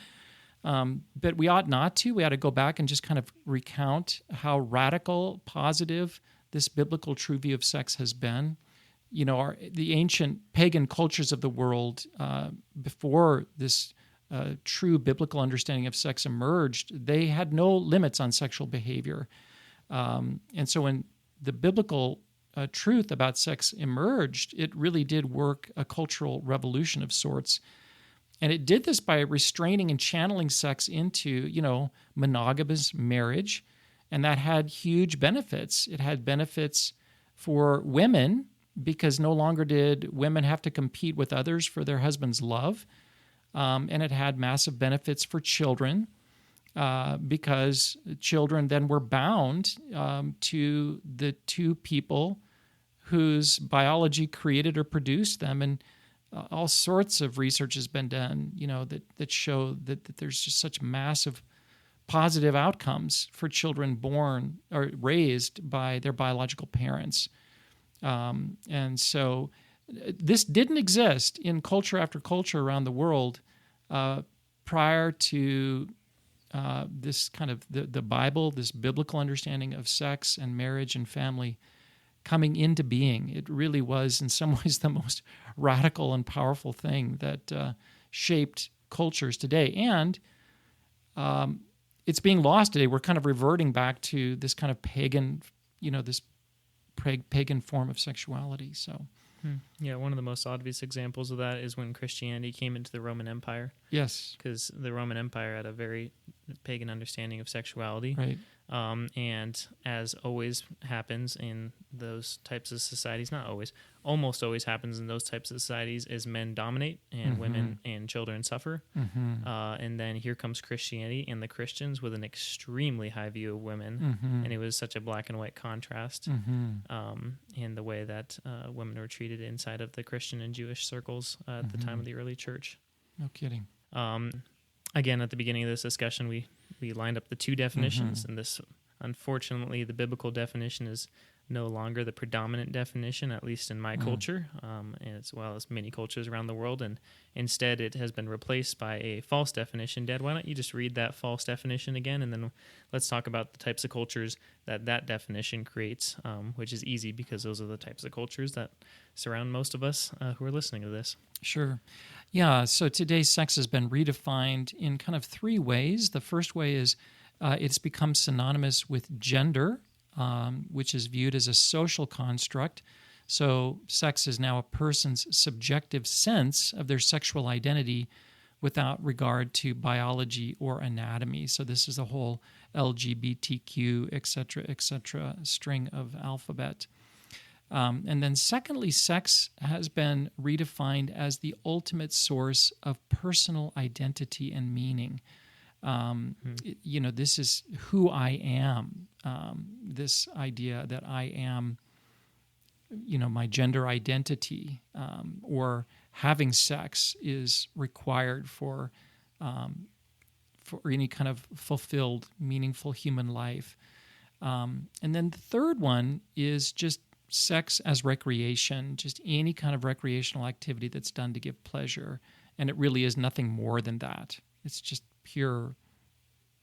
but we ought not to. We ought to go back and just kind of recount how radical, positive this biblical true view of sex has been. The ancient pagan cultures of the world, before this true biblical understanding of sex emerged, they had no limits on sexual behavior. And so when the biblical truth about sex emerged, it really did work a cultural revolution of sorts. And it did this by restraining and channeling sex into, monogamous marriage. And that had huge benefits. It had benefits for women because no longer did women have to compete with others for their husband's love. And it had massive benefits for children because children then were bound to the two people whose biology created or produced them. And all sorts of research has been done, that show that there's just such massive positive outcomes for children born or raised by their biological parents. And so this didn't exist in culture after culture around the world prior to this kind of the Bible, this biblical understanding of sex and marriage and family coming into being. It really was in some ways the most radical and powerful thing that shaped cultures today. And it's being lost today. We're kind of reverting back to this kind of pagan, this pagan form of sexuality. So, yeah, one of the most obvious examples of that is when Christianity came into the Roman Empire. Yes, because the Roman Empire had a very pagan understanding of sexuality. Right. And as always happens in those types of societies, not always, almost always happens in those types of societies, is men dominate and women and children suffer. And then here comes Christianity and the Christians with an extremely high view of women. And it was such a black and white contrast in the way that women were treated inside of the Christian and Jewish circles at the time of the early church. No kidding. Again, at the beginning of this discussion, we lined up the two definitions, and this, unfortunately, the biblical definition is no longer the predominant definition, at least in my culture, as well as many cultures around the world, and instead it has been replaced by a false definition. Dad, why don't you just read that false definition again, and then let's talk about the types of cultures that definition creates, which is easy because those are the types of cultures that surround most of us who are listening to this. Sure. Yeah, so today sex has been redefined in kind of three ways. The first way is it's become synonymous with gender, which is viewed as a social construct. So sex is now a person's subjective sense of their sexual identity without regard to biology or anatomy. So this is the whole LGBTQ, et cetera, string of alphabet. And then secondly, sex has been redefined as the ultimate source of personal identity and meaning. This is who I am. This idea that I am my gender identity, or having sex is required for any kind of fulfilled, meaningful human life. And then the third one is just sex as recreation, just any kind of recreational activity that's done to give pleasure. And it really is nothing more than that. It's just pure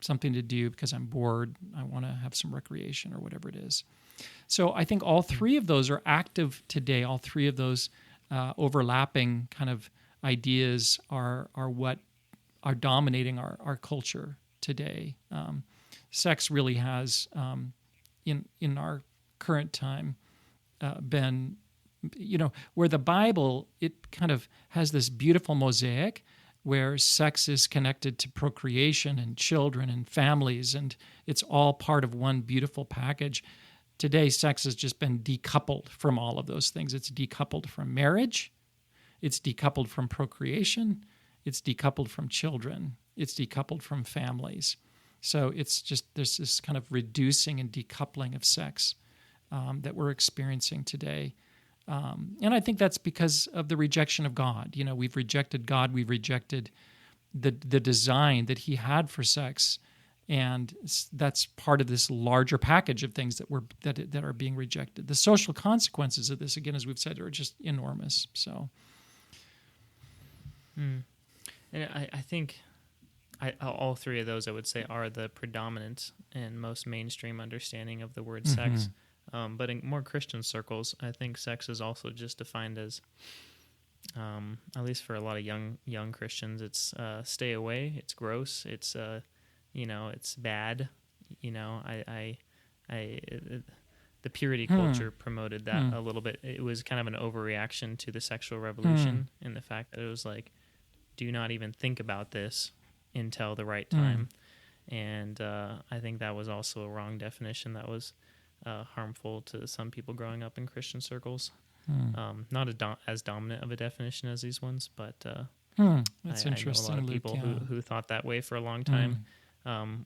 something to do because I'm bored, I want to have some recreation or whatever it is. So I think all three of those are active today. All three of those overlapping kind of ideas are what are dominating our culture today. Sex really has, in our current time, been, where the Bible, it kind of has this beautiful mosaic where sex is connected to procreation and children and families, and it's all part of one beautiful package. Today, sex has just been decoupled from all of those things. It's decoupled from marriage. It's decoupled from procreation. It's decoupled from children. It's decoupled from families. So it's just, there's this kind of reducing and decoupling of sex that we're experiencing today. And I think that's because of the rejection of God. We've rejected God. We've rejected the design that he had for sex. And that's part of this larger package of things that are being rejected. The social consequences of this, again, as we've said, are just enormous. So, and I think all three of those, I would say, are the predominant and most mainstream understanding of the word sex. But in more Christian circles, I think sex is also just defined as, at least for a lot of young Christians, it's stay away, it's gross, it's it's bad. The purity culture promoted that a little bit. It was kind of an overreaction to the sexual revolution and the fact that it was like, do not even think about this until the right time. And I think that was also a wrong definition that was harmful to some people growing up in Christian circles. Not as dominant of a definition as these ones, but that's interesting. I know a lot of people who thought that way for a long time,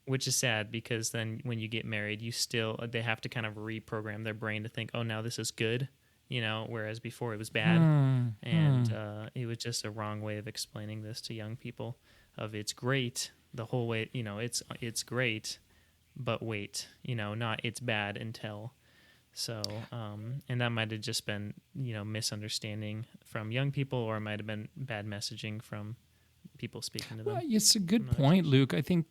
which is sad because then when you get married, they have to kind of reprogram their brain to think, oh, now this is good, whereas before it was bad. And it was just a wrong way of explaining this to young people of it's great the whole way, it's great, but wait, not it's bad until. So, and that might have just been, misunderstanding from young people, or it might have been bad messaging from people speaking to them. Well, it's a good point, Luke. I think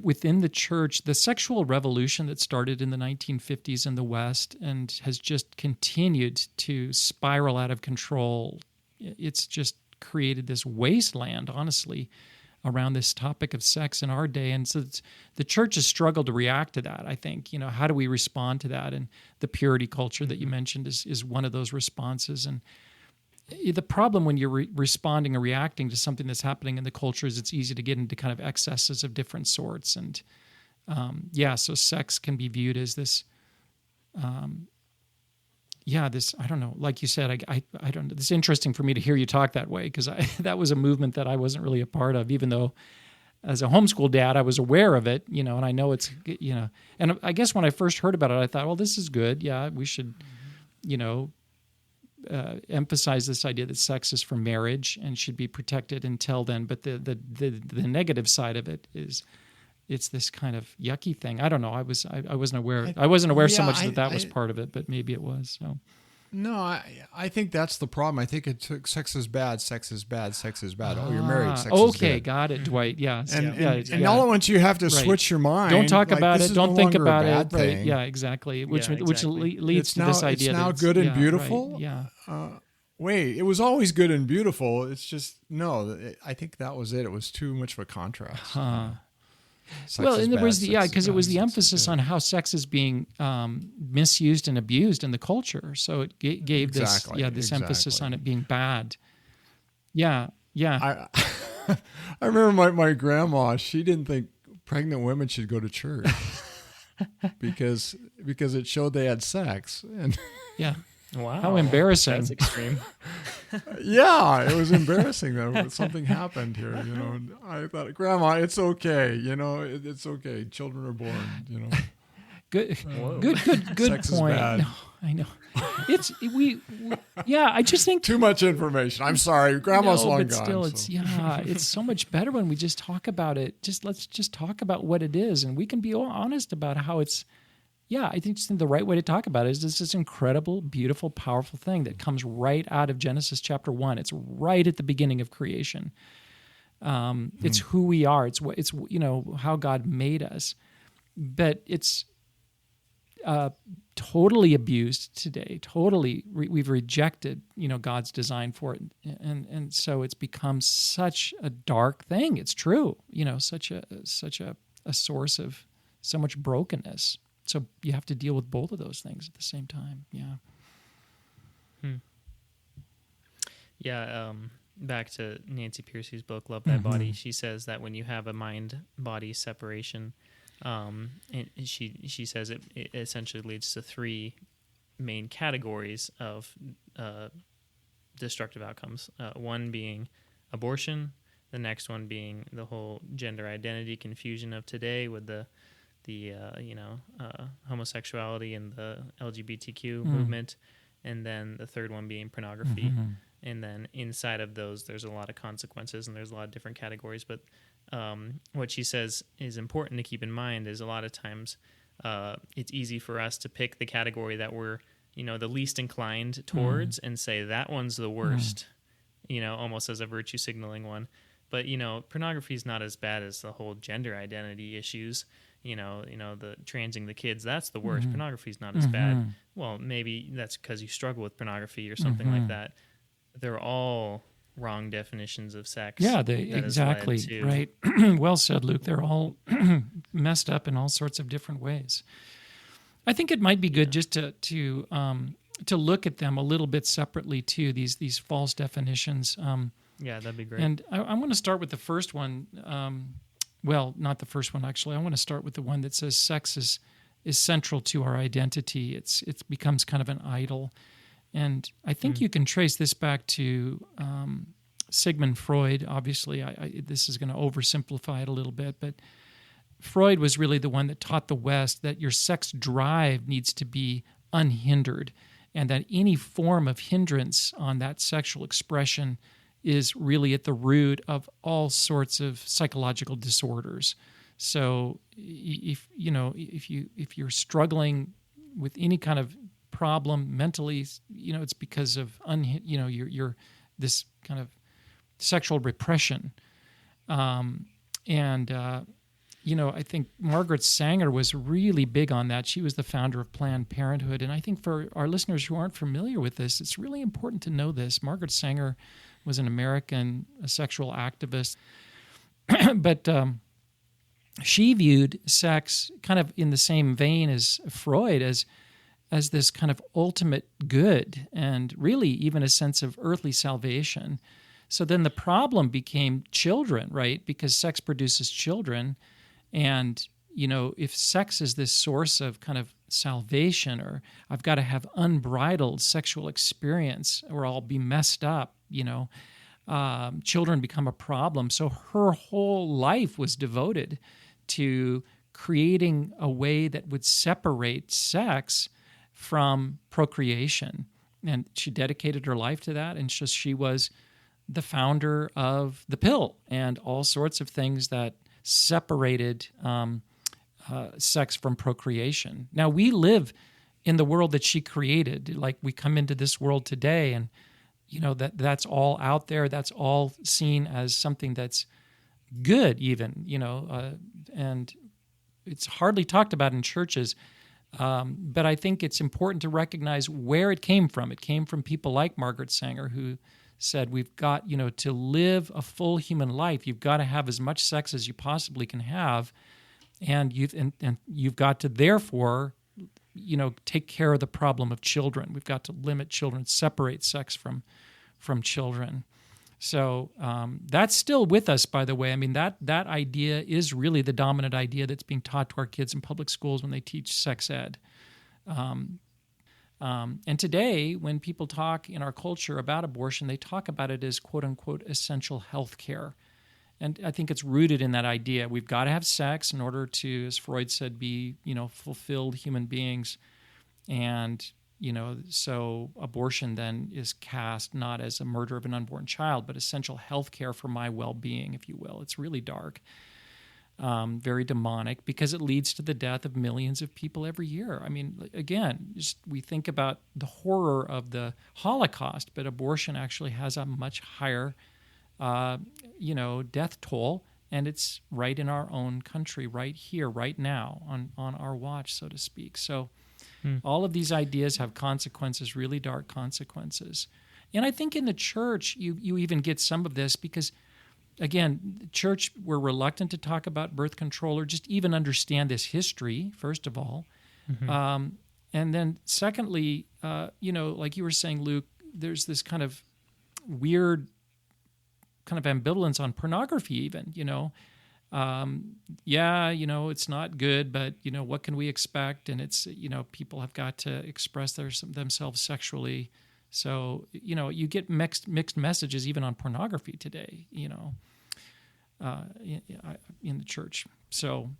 within the church, the sexual revolution that started in the 1950s in the West and has just continued to spiral out of control, it's just created this wasteland, honestly, around this topic of sex in our day. And so the church has struggled to react to that, I think. How do we respond to that? And the purity culture that you mentioned is one of those responses. And the problem when you're responding or reacting to something that's happening in the culture is it's easy to get into kind of excesses of different sorts. And so sex can be viewed as this, I don't know, like you said, I don't know. It's interesting for me to hear you talk that way because that was a movement that I wasn't really a part of, even though as a homeschool dad, I was aware of it, and I know it's, and I guess when I first heard about it, I thought, well, this is good. Yeah, we should, emphasize this idea that sex is for marriage and should be protected until then. But the negative side of it is it's this kind of yucky thing. I don't know. I wasn't aware. I wasn't aware so much that was part of it, but maybe it was. So. No, I think that's the problem. I think it took sex is bad, sex is bad, sex is bad. Oh, you're married, sex is good. Okay, got it, Dwight. Yeah. And all at once you have to switch your mind. Don't talk about it. Don't think about it. Thing. Right. Yeah, exactly. Which leads to this idea. It's now good and beautiful. Right. Yeah. Wait, it was always good and beautiful. It's just, I think that was it. It was too much of a contrast. Well, and there was because it was the emphasis on how sex is being misused and abused in the culture. So it gave this emphasis on it being bad. Yeah. I remember my grandma. She didn't think pregnant women should go to church because it showed they had sex. And yeah. Wow. How embarrassing. That's extreme. Yeah, it was embarrassing that something happened here, I thought, Grandma, it's okay, it's okay. Children are born, Good, Whoa. good Sex is point. bad. No, I know. Yeah. I just think Too much information. I'm sorry. Grandma's long but gone. still, so. it's so much better when we just talk about it. Let's just talk about what it is, and we can be honest about how it's. Yeah, I think the right way to talk about it is this incredible, beautiful, powerful thing that comes right out of Genesis chapter 1. It's right at the beginning of creation. It's who we are. It's how God made us, but it's totally abused today. Totally, we've rejected God's design for it, and so it's become such a dark thing. It's true, such a source of so much brokenness. So you have to deal with both of those things at the same time. Yeah. Yeah. Back to Nancy Pearcey's book, Love Thy Body. She says that when you have a mind-body separation, and she says it essentially leads to three main categories of destructive outcomes. One being abortion, the next one being the whole gender identity confusion of today with the homosexuality and the LGBTQ movement, and then the third one being pornography. And then inside of those, there's a lot of consequences, and there's a lot of different categories. But what she says is important to keep in mind is a lot of times it's easy for us to pick the category that we're the least inclined towards and say that one's the worst, almost as a virtue signaling one. But pornography is not as bad as the whole gender identity issues. The transing the kids, that's the worst. Pornography is not as bad. Well, maybe that's because you struggle with pornography or something like that. They're all wrong definitions of sex. Yeah, exactly, right. Well said, Luke. They're all messed up in all sorts of different ways. I think it might be good just to look at them a little bit separately too, these false definitions. Yeah, that'd be great. And I want to start with the first one. Well, not the first one, actually. I want to start with the one that says sex is central to our identity. It becomes kind of an idol. And I think you can trace this back to Sigmund Freud. Obviously, this is going to oversimplify it a little bit, but Freud was really the one that taught the West that your sex drive needs to be unhindered, and that any form of hindrance on that sexual expression is really at the root of all sorts of psychological disorders. So if you're struggling with any kind of problem mentally, it's because of you're this kind of sexual repression. I think Margaret Sanger was really big on that. She was the founder of Planned Parenthood, and I think for our listeners who aren't familiar with this, it's really important to know this. Margaret Sanger was an American sexual activist, but she viewed sex kind of in the same vein as Freud, as this kind of ultimate good and really even a sense of earthly salvation. So then the problem became children, right? Because sex produces children, and if sex is this source of kind of salvation, or I've got to have unbridled sexual experience or I'll be messed up, children become a problem. So her whole life was devoted to creating a way that would separate sex from procreation. And she dedicated her life to that. And she was the founder of the pill and all sorts of things that separated sex from procreation. Now, we live in the world that she created. Like, we come into this world today, and that's all out there. That's all seen as something that's good, even, and it's hardly talked about in churches. But I think it's important to recognize where it came from. It came from people like Margaret Sanger, who said, we've got, to live a full human life, you've got to have as much sex as you possibly can have. And you've got to, therefore, take care of the problem of children. We've got to limit children, separate sex from children. So that's still with us, by the way. I mean, that idea is really the dominant idea that's being taught to our kids in public schools when they teach sex ed. And today, when people talk in our culture about abortion, they talk about it as quote-unquote essential health care. And I think it's rooted in that idea. We've got to have sex in order to, as Freud said, be, fulfilled human beings. And, so abortion then is cast not as a murder of an unborn child, but essential health care for my well-being, if you will. It's really dark, very demonic, because it leads to the death of millions of people every year. I mean, again, we think about the horror of the Holocaust, but abortion actually has a much higher death toll, and it's right in our own country, right here, right now, on our watch, so to speak. So all of these ideas have consequences, really dark consequences. And I think in the church, you even get some of this because, again, the church, we're reluctant to talk about birth control or just even understand this history, first of all. And then secondly, like you were saying, Luke, there's this kind of weird kind of ambivalence on pornography even, it's not good, but, what can we expect? And it's, people have got to express themselves sexually. So, you get mixed messages even on pornography today, in the church. So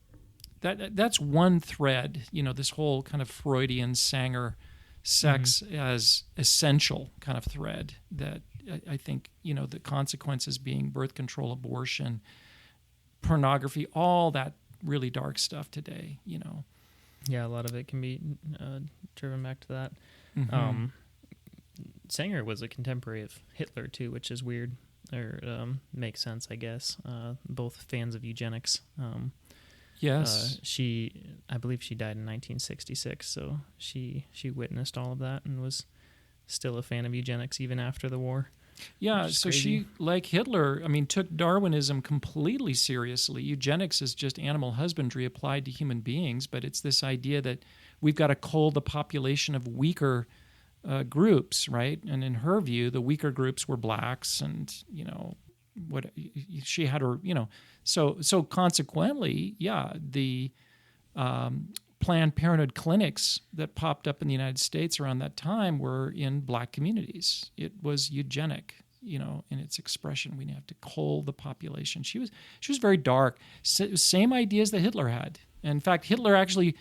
that's one thread, this whole kind of Freudian Sanger sex as essential kind of thread that I think, the consequences being birth control, abortion, pornography, all that really dark stuff today, Yeah, a lot of it can be driven back to that. Sanger was a contemporary of Hitler, too, which is weird, or makes sense, I guess. Both fans of eugenics. Yes. I believe she died in 1966, so she witnessed all of that and was still a fan of eugenics even after the war. Yeah, so crazy. she, like Hitler, took Darwinism completely seriously. Eugenics is just animal husbandry applied to human beings, but it's this idea that we've got to cull the population of weaker groups, right? And in her view, the weaker groups were blacks, and what she had her, so consequently, the Planned Parenthood clinics that popped up in the United States around that time were in black communities. It was eugenic, in its expression. We have to cull the population. She was very dark. Same ideas that Hitler had. In fact, Hitler actually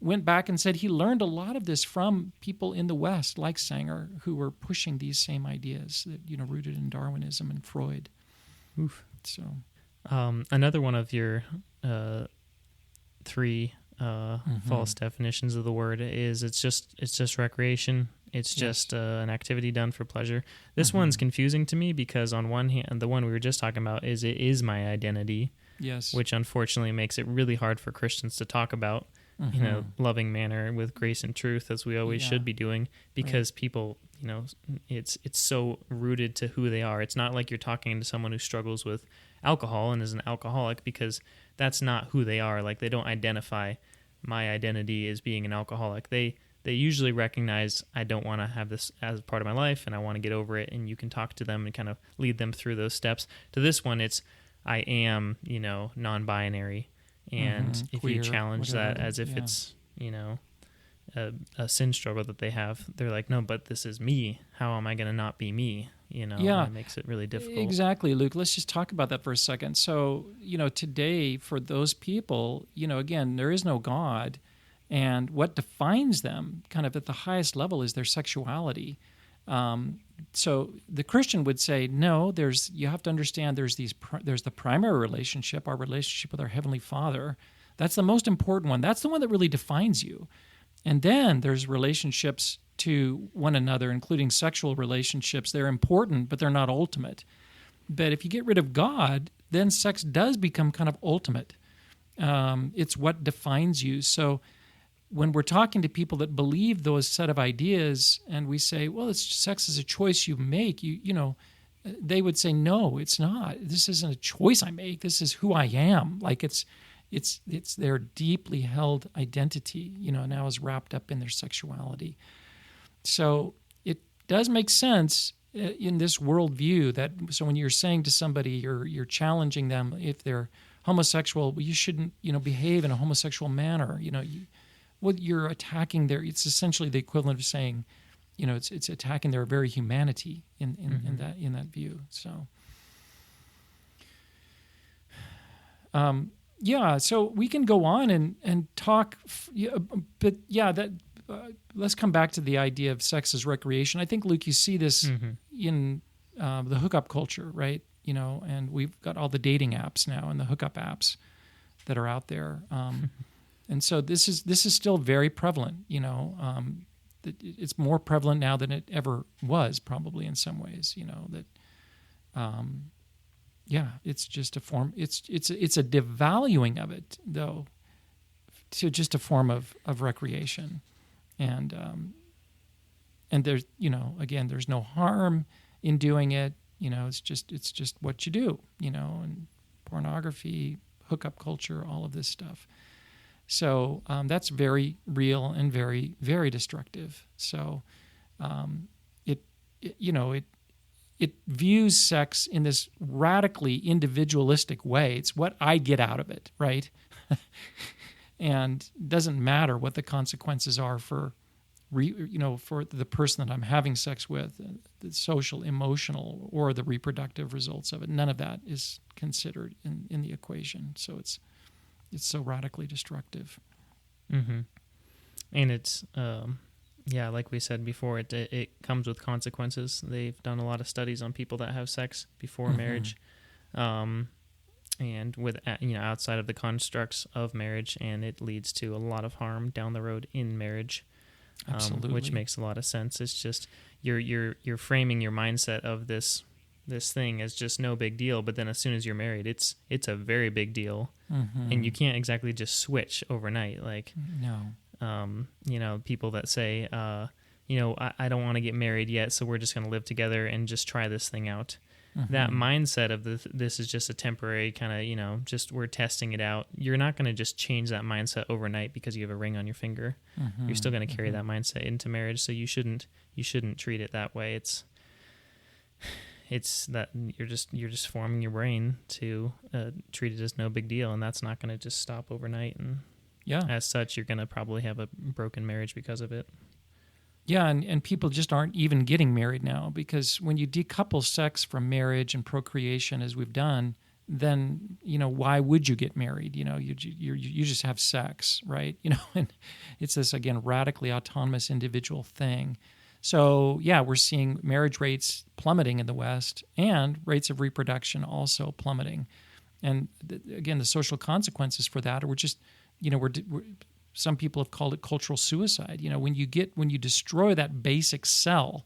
went back and said he learned a lot of this from people in the West, like Sanger, who were pushing these same ideas that rooted in Darwinism and Freud. Oof. So, another one of your three false definitions of the word is it's just recreation. It's just an activity done for pleasure. This one's confusing to me because on one hand, the one we were just talking about is it is my identity. Yes. Which unfortunately makes it really hard for Christians to talk about, loving manner with grace and truth as we always should be doing because people, it's so rooted to who they are. It's not like you're talking to someone who struggles with alcohol and is an alcoholic because that's not who they are. Like they don't identify my identity as being an alcoholic. They usually recognize I don't want to have this as part of my life and I want to get over it, and you can talk to them and kind of lead them through those steps. To this one, it's I am, non-binary, and if queer, you challenge whatever, that as if it's, a sin struggle that they have, they're like, no, but this is me. How am I going to not be me? And it makes it really difficult. Exactly, Luke. Let's just talk about that for a second. So, today for those people, again, there is no God, and what defines them kind of at the highest level is their sexuality. So the Christian would say, no, you have to understand there's the primary relationship, our relationship with our Heavenly Father. That's the most important one. That's the one that really defines you. And then there's relationships to one another, including sexual relationships. They're important, but they're not ultimate. But if you get rid of God, then sex does become kind of ultimate. It's what defines you. So when we're talking to people that believe those set of ideas and we say, well, sex is a choice you make, they would say, no, it's not. This isn't a choice I make. This is who I am. Like it's their deeply held identity, now is wrapped up in their sexuality. So it does make sense in this worldview that, so when you're saying to somebody, you're challenging them if they're homosexual, well, you shouldn't, behave in a homosexual manner. You're attacking it's essentially the equivalent of saying, it's attacking their very humanity in that view. So. Yeah, so we can go on and talk, but yeah, that let's come back to the idea of sex as recreation. I think, Luke, you see this in the hookup culture, right? And we've got all the dating apps now and the hookup apps that are out there, and so this is still very prevalent. It's more prevalent now than it ever was, probably in some ways. Yeah, it's just a form. It's a devaluing of it, though, to just a form of recreation, and there's again, there's no harm in doing it. It's just what you do. And pornography, hookup culture, all of this stuff. So that's very real and very, very destructive. So it views sex in this radically individualistic way. It's what I get out of it, right? And it doesn't matter what the consequences are for the person that I'm having sex with, the social, emotional, or the reproductive results of it. None of that is considered in the equation. So it's so radically destructive. Mm-hmm. And it's like we said before, it comes with consequences. They've done a lot of studies on people that have sex before marriage, and with outside of the constructs of marriage, and it leads to a lot of harm down the road in marriage. Absolutely. Which makes a lot of sense. It's just you're framing your mindset of this thing as just no big deal, but then as soon as you're married, it's a very big deal, and you can't exactly just switch overnight. Like no. People that say, I don't want to get married yet, so we're just going to live together and just try this thing out. That mindset of this is just a temporary kind of, just we're testing it out. You're not going to just change that mindset overnight because you have a ring on your finger. You're still going to carry that mindset into marriage, so you shouldn't treat it that way. It's that you're just forming your brain to treat it as no big deal, and that's not going to just stop overnight. And as such, you're going to probably have a broken marriage because of it. Yeah, and people just aren't even getting married now, because when you decouple sex from marriage and procreation, as we've done, then why would you get married? You just have sex, right? And it's this, again, radically autonomous individual thing. So yeah, we're seeing marriage rates plummeting in the West, and rates of reproduction also plummeting. And again, the social consequences for that are just some people have called it cultural suicide. When you destroy that basic cell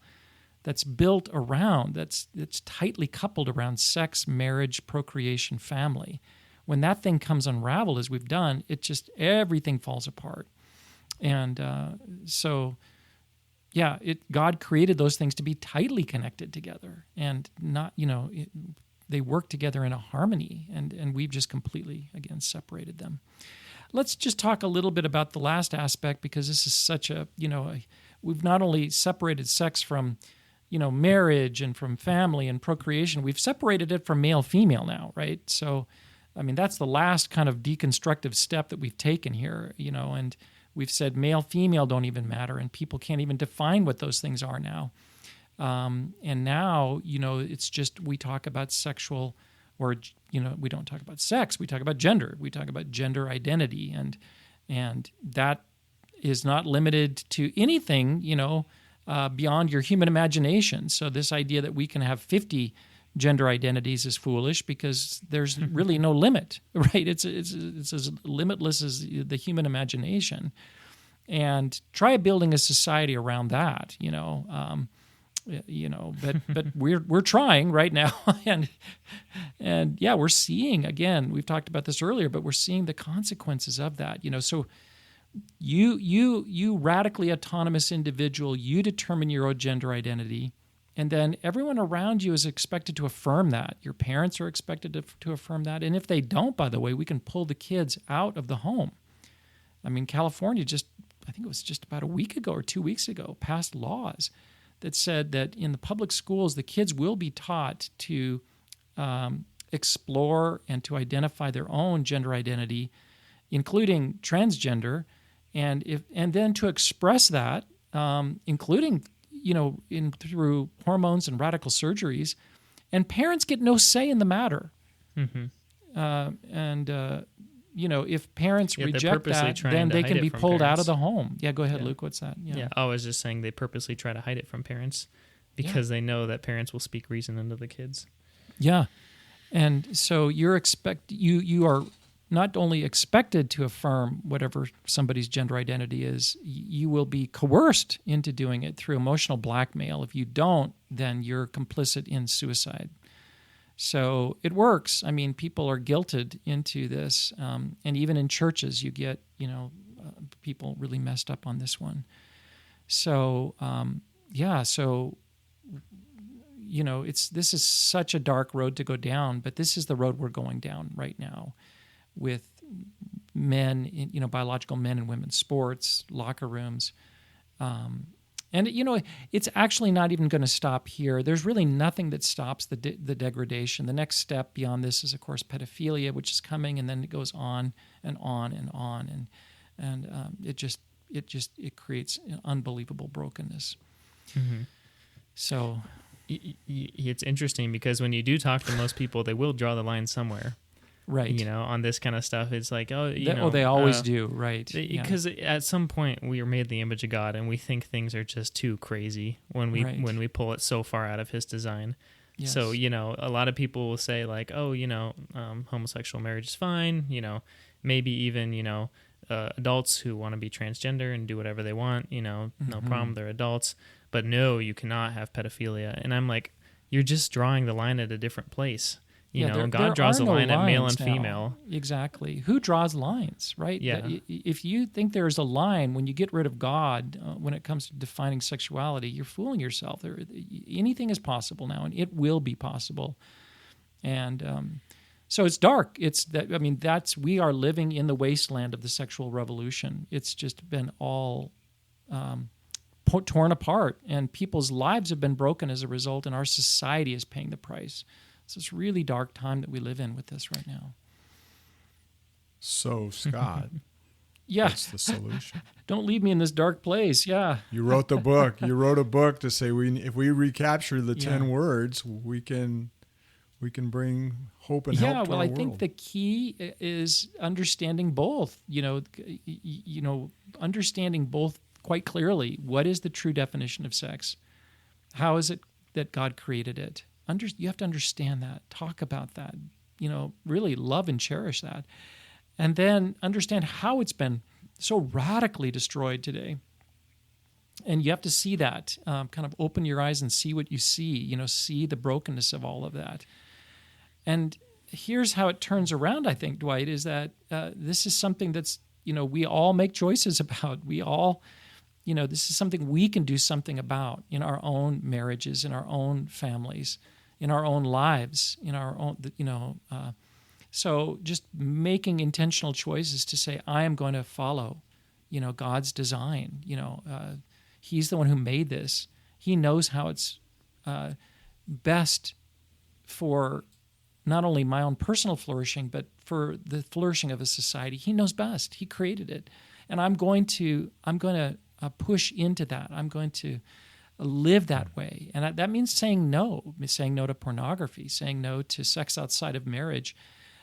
that's built around, that's tightly coupled around sex, marriage, procreation, family. When that thing comes unraveled, as we've done, everything falls apart. And God created those things to be tightly connected together, and not, they work together in a harmony, and we've just completely, again, separated them. Let's just talk a little bit about the last aspect, because this is such we've not only separated sex from, marriage and from family and procreation, we've separated it from male-female now, right? So, that's the last kind of deconstructive step that we've taken here, and we've said male-female don't even matter, and people can't even define what those things are now. And now, it's just we talk about sexual, or we don't talk about sex, we talk about gender. We talk about gender identity, and that is not limited to anything, beyond your human imagination. So this idea that we can have 50 gender identities is foolish, because there's really no limit, right? It's as limitless as the human imagination. And try building a society around that, but we're trying right now, and yeah, we're seeing, again, we've talked about this earlier, but we're seeing the consequences of that. So you radically autonomous individual, you determine your own gender identity, and then everyone around you is expected to affirm that. Your parents are expected to affirm that, and if they don't, by the way, we can pull the kids out of the home. California I think it was just about a week ago or 2 weeks ago, passed laws that said that in the public schools, the kids will be taught to explore and to identify their own gender identity, including transgender, and then to express that, including through hormones and radical surgeries, and parents get no say in the matter. if parents Yeah, they're reject purposely that, trying then to they hide can it be from pulled out parents. of the home. Yeah, go ahead, Yeah. Luke. What's that? Yeah, I was just saying they purposely try to hide it from parents because they know that parents will speak reason into the kids. Yeah. And so you are not only expected to affirm whatever somebody's gender identity is, you will be coerced into doing it through emotional blackmail. If you don't, then you're complicit in suicide. So it works. I mean, people are guilted into this, and even in churches, you get people really messed up on this one. So this is such a dark road to go down, but this is the road we're going down right now with men, biological men and women's sports, locker rooms. And it's actually not even going to stop here. There's really nothing that stops the degradation. The next step beyond this is, of course, pedophilia, which is coming, and then it goes on and on and on, and it creates an unbelievable brokenness. Mm-hmm. So it's interesting because when you do talk to most people, they will draw the line somewhere. Right. On this kind of stuff, it's like, they always do, right? Because at some point we are made in the image of God, and we think things are just too crazy when we pull it so far out of His design. Yes. So a lot of people will say like, homosexual marriage is fine. Maybe even adults who want to be transgender and do whatever they want. No problem, they're adults. But no, you cannot have pedophilia. And I'm like, you're just drawing the line at a different place. God draws a line at male and female. Exactly. Who draws lines, right? Yeah. If you think there's a line when you get rid of God, when it comes to defining sexuality, you're fooling yourself. Anything is possible now, and it will be possible. And so it's dark. We are living in the wasteland of the sexual revolution. It's just been all torn apart, and people's lives have been broken as a result, and our society is paying the price. So it's a really dark time that we live in with this right now. So, Scott, what's the solution? Don't leave me in this dark place. Yeah. You wrote the book. You wrote a book to say if we recapture the 10 words, we can bring hope and help to our world. I think the key is understanding both. Understanding both quite clearly. What is the true definition of sex? How is it that God created it? You have to understand that. Talk about that. Really love and cherish that. And then understand how it's been so radically destroyed today. And you have to see that. Kind of open your eyes and see what you see. See the brokenness of all of that. And here's how it turns around, I think, Dwight, is that this is something that's, we all make choices about. We all... this is something we can do something about in our own marriages, in our own families, in our own lives, in our own, so just making intentional choices to say, I am going to follow, God's design. He's the one who made this. He knows how it's best for not only my own personal flourishing, but for the flourishing of a society. He knows best. He created it. And I'm going to push into that. I'm going to live that way. And that means saying no to pornography, saying no to sex outside of marriage,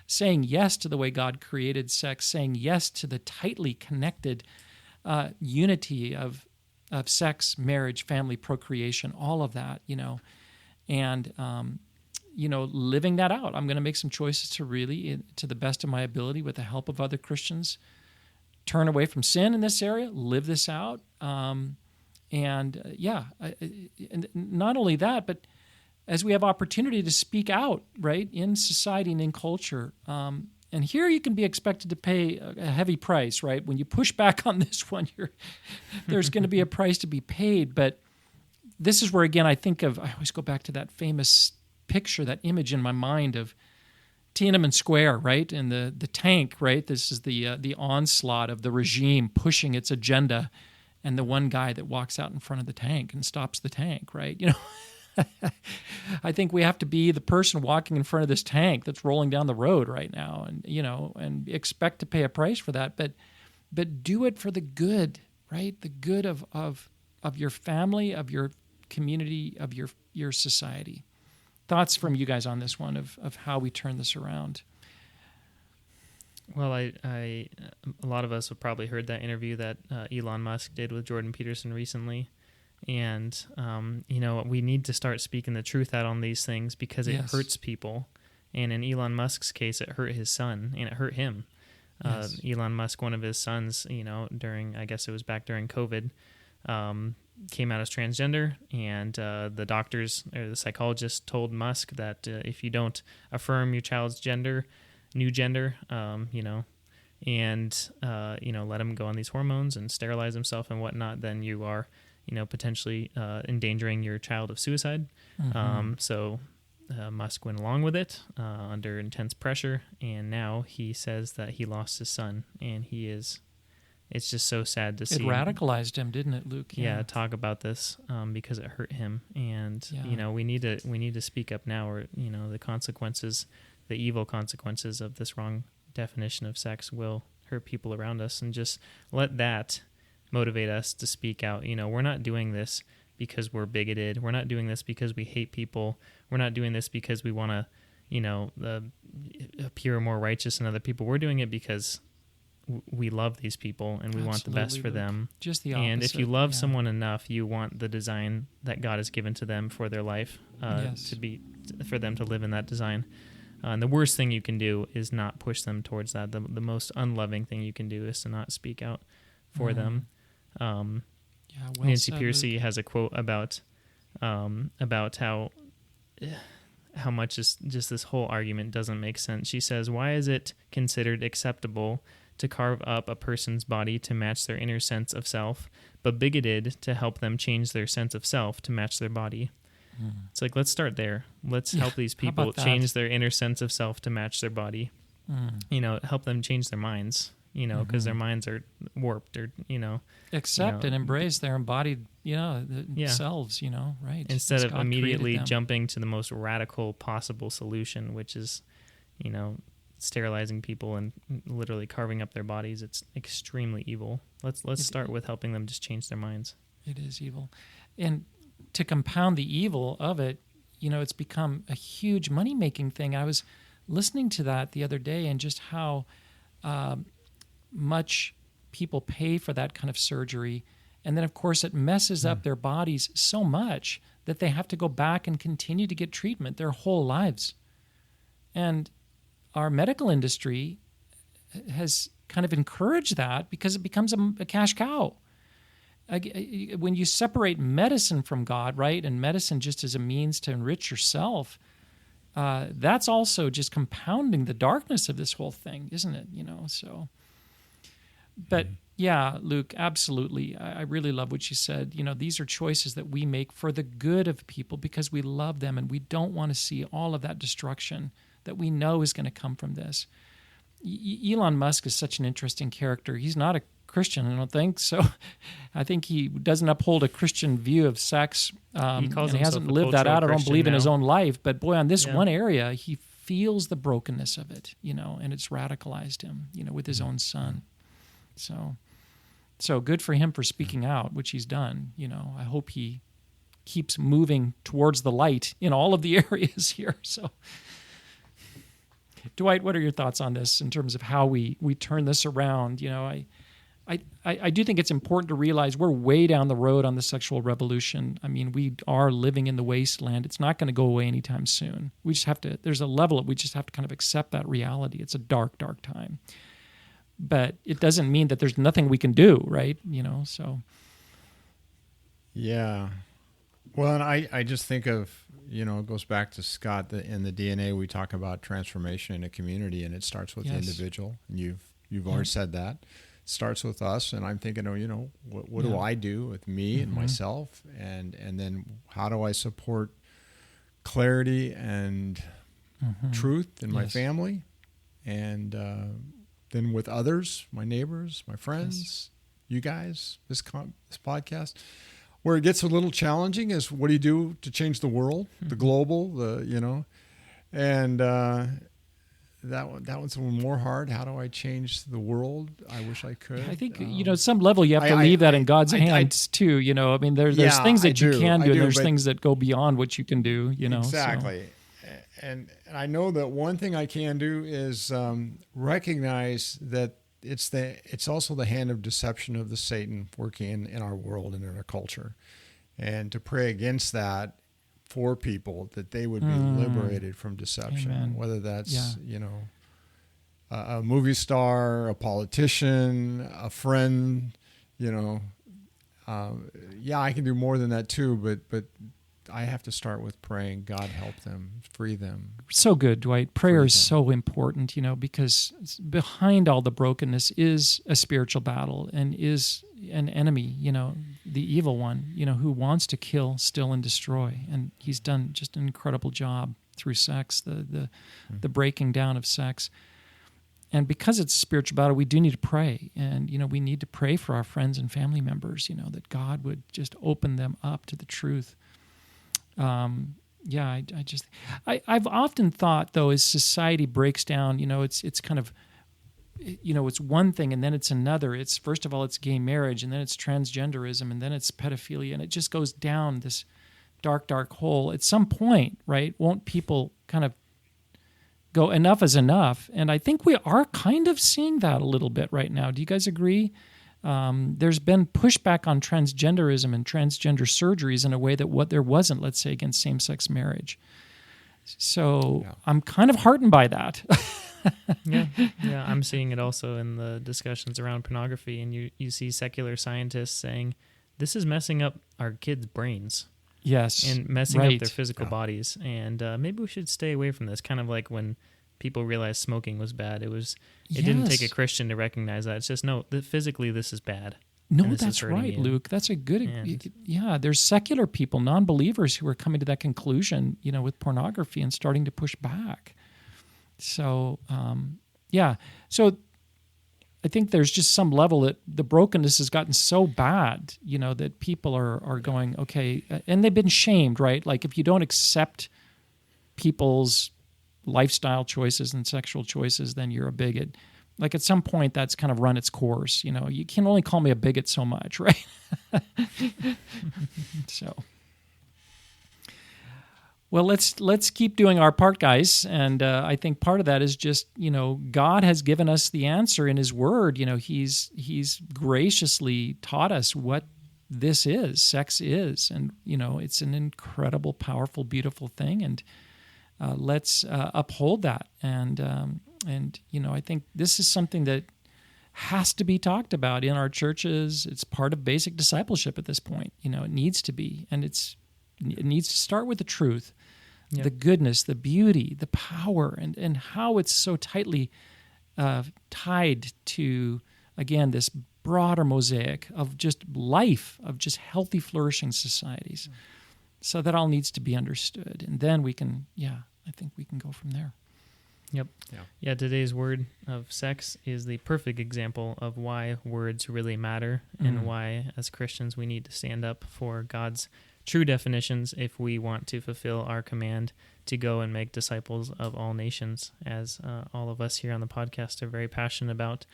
saying yes to the way God created sex, saying yes to the tightly connected unity of sex, marriage, family, procreation, all of that, and living that out. I'm going to make some choices to really, to the best of my ability, with the help of other Christians, turn away from sin in this area, live this out. And not only that, but as we have opportunity to speak out, right, in society and in culture, and here you can be expected to pay a heavy price, right? When you push back on this one, there's going to be a price to be paid. But this is where, again, I always go back to that famous picture, that image in my mind of Tiananmen Square, right, and the tank, right? This is the onslaught of the regime pushing its agenda, and the one guy that walks out in front of the tank and stops the tank, right? I think we have to be the person walking in front of this tank that's rolling down the road right now, and and expect to pay a price for that, but do it for the good, right? The good of your family, of your community, of your society. Thoughts from you guys on this one of how we turn this around? Well, a lot of us have probably heard that interview that Elon Musk did with Jordan Peterson recently. And, we need to start speaking the truth out on these things because it hurts people. And in Elon Musk's case, it hurt his son and it hurt him. Yes. Elon Musk, one of his sons, I guess it was back during COVID, came out as transgender, and the doctors or the psychologist told Musk that if you don't affirm your child's new gender, and let him go on these hormones and sterilize himself and whatnot, then you are, potentially endangering your child of suicide. Mm-hmm. So Musk went along with it under intense pressure, and now he says that he lost his son, and it's just so sad to see. It radicalized him, didn't it, Luke? Yeah, talk about this because it hurt him, and we need to speak up now, or the consequences, the evil consequences of this wrong definition of sex will hurt people around us, and just let that motivate us to speak out. We're not doing this because we're bigoted. We're not doing this because we hate people. We're not doing this because we want to, appear more righteous than other people. We're doing it because we love these people and we want the best for them. Just the opposite. And if you love someone enough, you want the design that God has given to them for their life for them to live in that design. And the worst thing you can do is not push them towards that. The most unloving thing you can do is to not speak out for them. Nancy Pearcey has a quote about how much just this whole argument doesn't make sense. She says, "Why is it considered acceptable to carve up a person's body to match their inner sense of self, but bigoted to help them change their sense of self to match their body?" It's like, let's start there. Let's help these people change their inner sense of self to match their body. Help them change their minds, because their minds are warped, or, accept and embrace their embodied, selves, right? Instead of immediately jumping to the most radical possible solution, which is, sterilizing people and literally carving up their bodies. It's extremely evil. Let's start with helping them just change their minds. It is evil. And to compound the evil of it, it's become a huge money-making thing. I was listening to that the other day, and just how much people pay for that kind of surgery. And then, of course, it messes up their bodies so much that they have to go back and continue to get treatment their whole lives. And our medical industry has kind of encouraged that because it becomes a cash cow. When you separate medicine from God, right, and medicine just as a means to enrich yourself, that's also just compounding the darkness of this whole thing, isn't it? So. But yeah, Luke, absolutely. I really love what you said. These are choices that we make for the good of people because we love them and we don't want to see all of that destruction that we know is going to come from this. Elon Musk is such an interesting character. He's not a Christian, I don't think. So I think he doesn't uphold a Christian view of sex. He hasn't lived that out. I don't believe in his own life. But boy, on this one area, he feels the brokenness of it, and it's radicalized him, with his own son. So good for him for speaking out, which he's done. I hope he keeps moving towards the light in all of the areas here. So, Dwight, what are your thoughts on this in terms of how we turn this around? I do think it's important to realize we're way down the road on the sexual revolution. I mean, we are living in the wasteland. It's not going to go away anytime soon. We just have to, there's a level that we just have to kind of accept that reality. It's a dark, dark time. But it doesn't mean that there's nothing we can do, right? So. Yeah. Well, and I just think of, it goes back to Scott, in the DNA, we talk about transformation in a community, and it starts with the individual. And you've already said that. It starts with us, and I'm thinking, what do I do with me and myself? And then how do I support clarity and truth in my family? And then with others, my neighbors, my friends, you guys, this podcast. Where it gets a little challenging is, what do you do to change the world, the global, and that one's a little more hard. How do I change the world? I wish I could. I think, at some level you have to leave that in God's hands too. I mean, there's things that you can do, and there's things that go beyond what you can do, Exactly. So. and I know that one thing I can do is recognize that it's also the hand of deception of the Satan working in our world and in our culture, and to pray against that for people, that they would be liberated from deception. Amen. Whether that's a movie star, a politician, a friend, I can do more than that too, but I have to start with praying, God help them, free them. So good, Dwight. Prayer is so important, because behind all the brokenness is a spiritual battle and is an enemy, the evil one, who wants to kill, steal, and destroy. And he's done just an incredible job through sex, the breaking down of sex. And because it's a spiritual battle, we do need to pray. And, we need to pray for our friends and family members, that God would just open them up to the truth. I've often thought, though, as society breaks down, it's kind of, it's one thing and then it's another. It's, first of all, it's gay marriage, and then it's transgenderism, and then it's pedophilia, and it just goes down this dark, dark hole. At some point, right, won't people kind of go, enough is enough? And I think we are kind of seeing that a little bit right now. Do you guys agree? There's been pushback on transgenderism and transgender surgeries in a way that there wasn't, let's say, against same-sex marriage. So I'm kind of heartened by that. Yeah, I'm seeing it also in the discussions around pornography, and you see secular scientists saying, this is messing up our kids' brains. Yes. And messing up their physical bodies. And maybe we should stay away from this, kind of like when people realized smoking was bad. It didn't take a Christian to recognize that. It's just, physically this is bad. No, that's right, Luke. That's a good... there's secular people, non-believers, who are coming to that conclusion, with pornography and starting to push back. So, So I think there's just some level that the brokenness has gotten so bad, that people are going, okay, and they've been shamed, right? Like, if you don't accept people's lifestyle choices and sexual choices, then you're a bigot. Like, at some point, that's kind of run its course. You can only call me a bigot so much, right? So, well, let's keep doing our part, guys. And I think part of that is just, God has given us the answer in His Word. He's graciously taught us what this is, sex is, and it's an incredible, powerful, beautiful thing. And let's uphold that. And I think this is something that has to be talked about in our churches. It's part of basic discipleship at this point. It needs to be, and it needs to start with the truth, the goodness, the beauty, the power, and how it's so tightly tied to, again, this broader mosaic of just life, of just healthy, flourishing societies. So that all needs to be understood. And then we can, I think we can go from there. Yep. Yeah, today's word of sex is the perfect example of why words really matter and why, as Christians, we need to stand up for God's true definitions if we want to fulfill our command to go and make disciples of all nations, as all of us here on the podcast are very passionate about.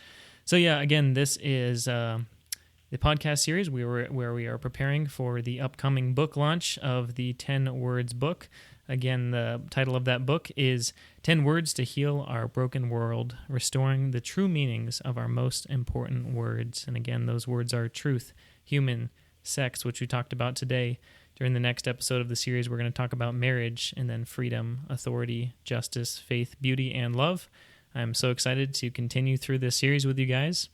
So again, this is the podcast series where we are preparing for the upcoming book launch of the 10 Words book. Again, the title of that book is 10 Words to Heal Our Broken World, Restoring the True Meanings of Our Most Important Words. And again, those words are truth, human, sex, which we talked about today. During the next episode of the series, we're going to talk about marriage, and then freedom, authority, justice, faith, beauty, and love. I'm so excited to continue through this series with you guys.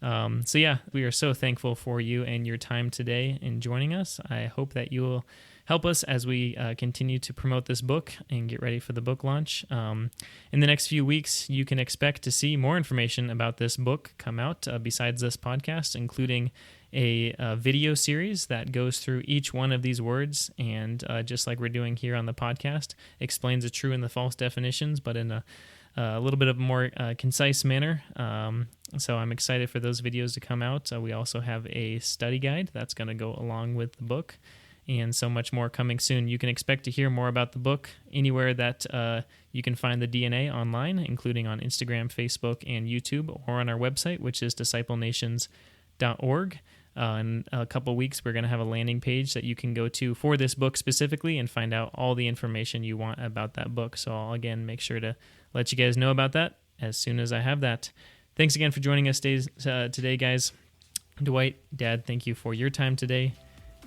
We are so thankful for you and your time today in joining us. I hope that you will help us as we continue to promote this book and get ready for the book launch. In the next few weeks, you can expect to see more information about this book come out besides this podcast, including a video series that goes through each one of these words and, just like we're doing here on the podcast, explains the true and the false definitions, but in a little bit of a more concise manner. So I'm excited for those videos to come out. We also have a study guide that's going to go along with the book, and so much more coming soon. You can expect to hear more about the book anywhere that you can find the DNA online, including on Instagram, Facebook, and YouTube, or on our website, which is disciplenations.org. In a couple weeks, we're going to have a landing page that you can go to for this book specifically and find out all the information you want about that book. So I'll, again, make sure to let you guys know about that as soon as I have that. Thanks again for joining us today, guys. Dwight, Dad, thank you for your time today.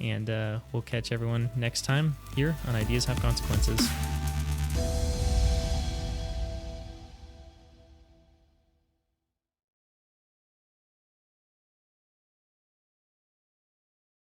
And we'll catch everyone next time here on Ideas Have Consequences.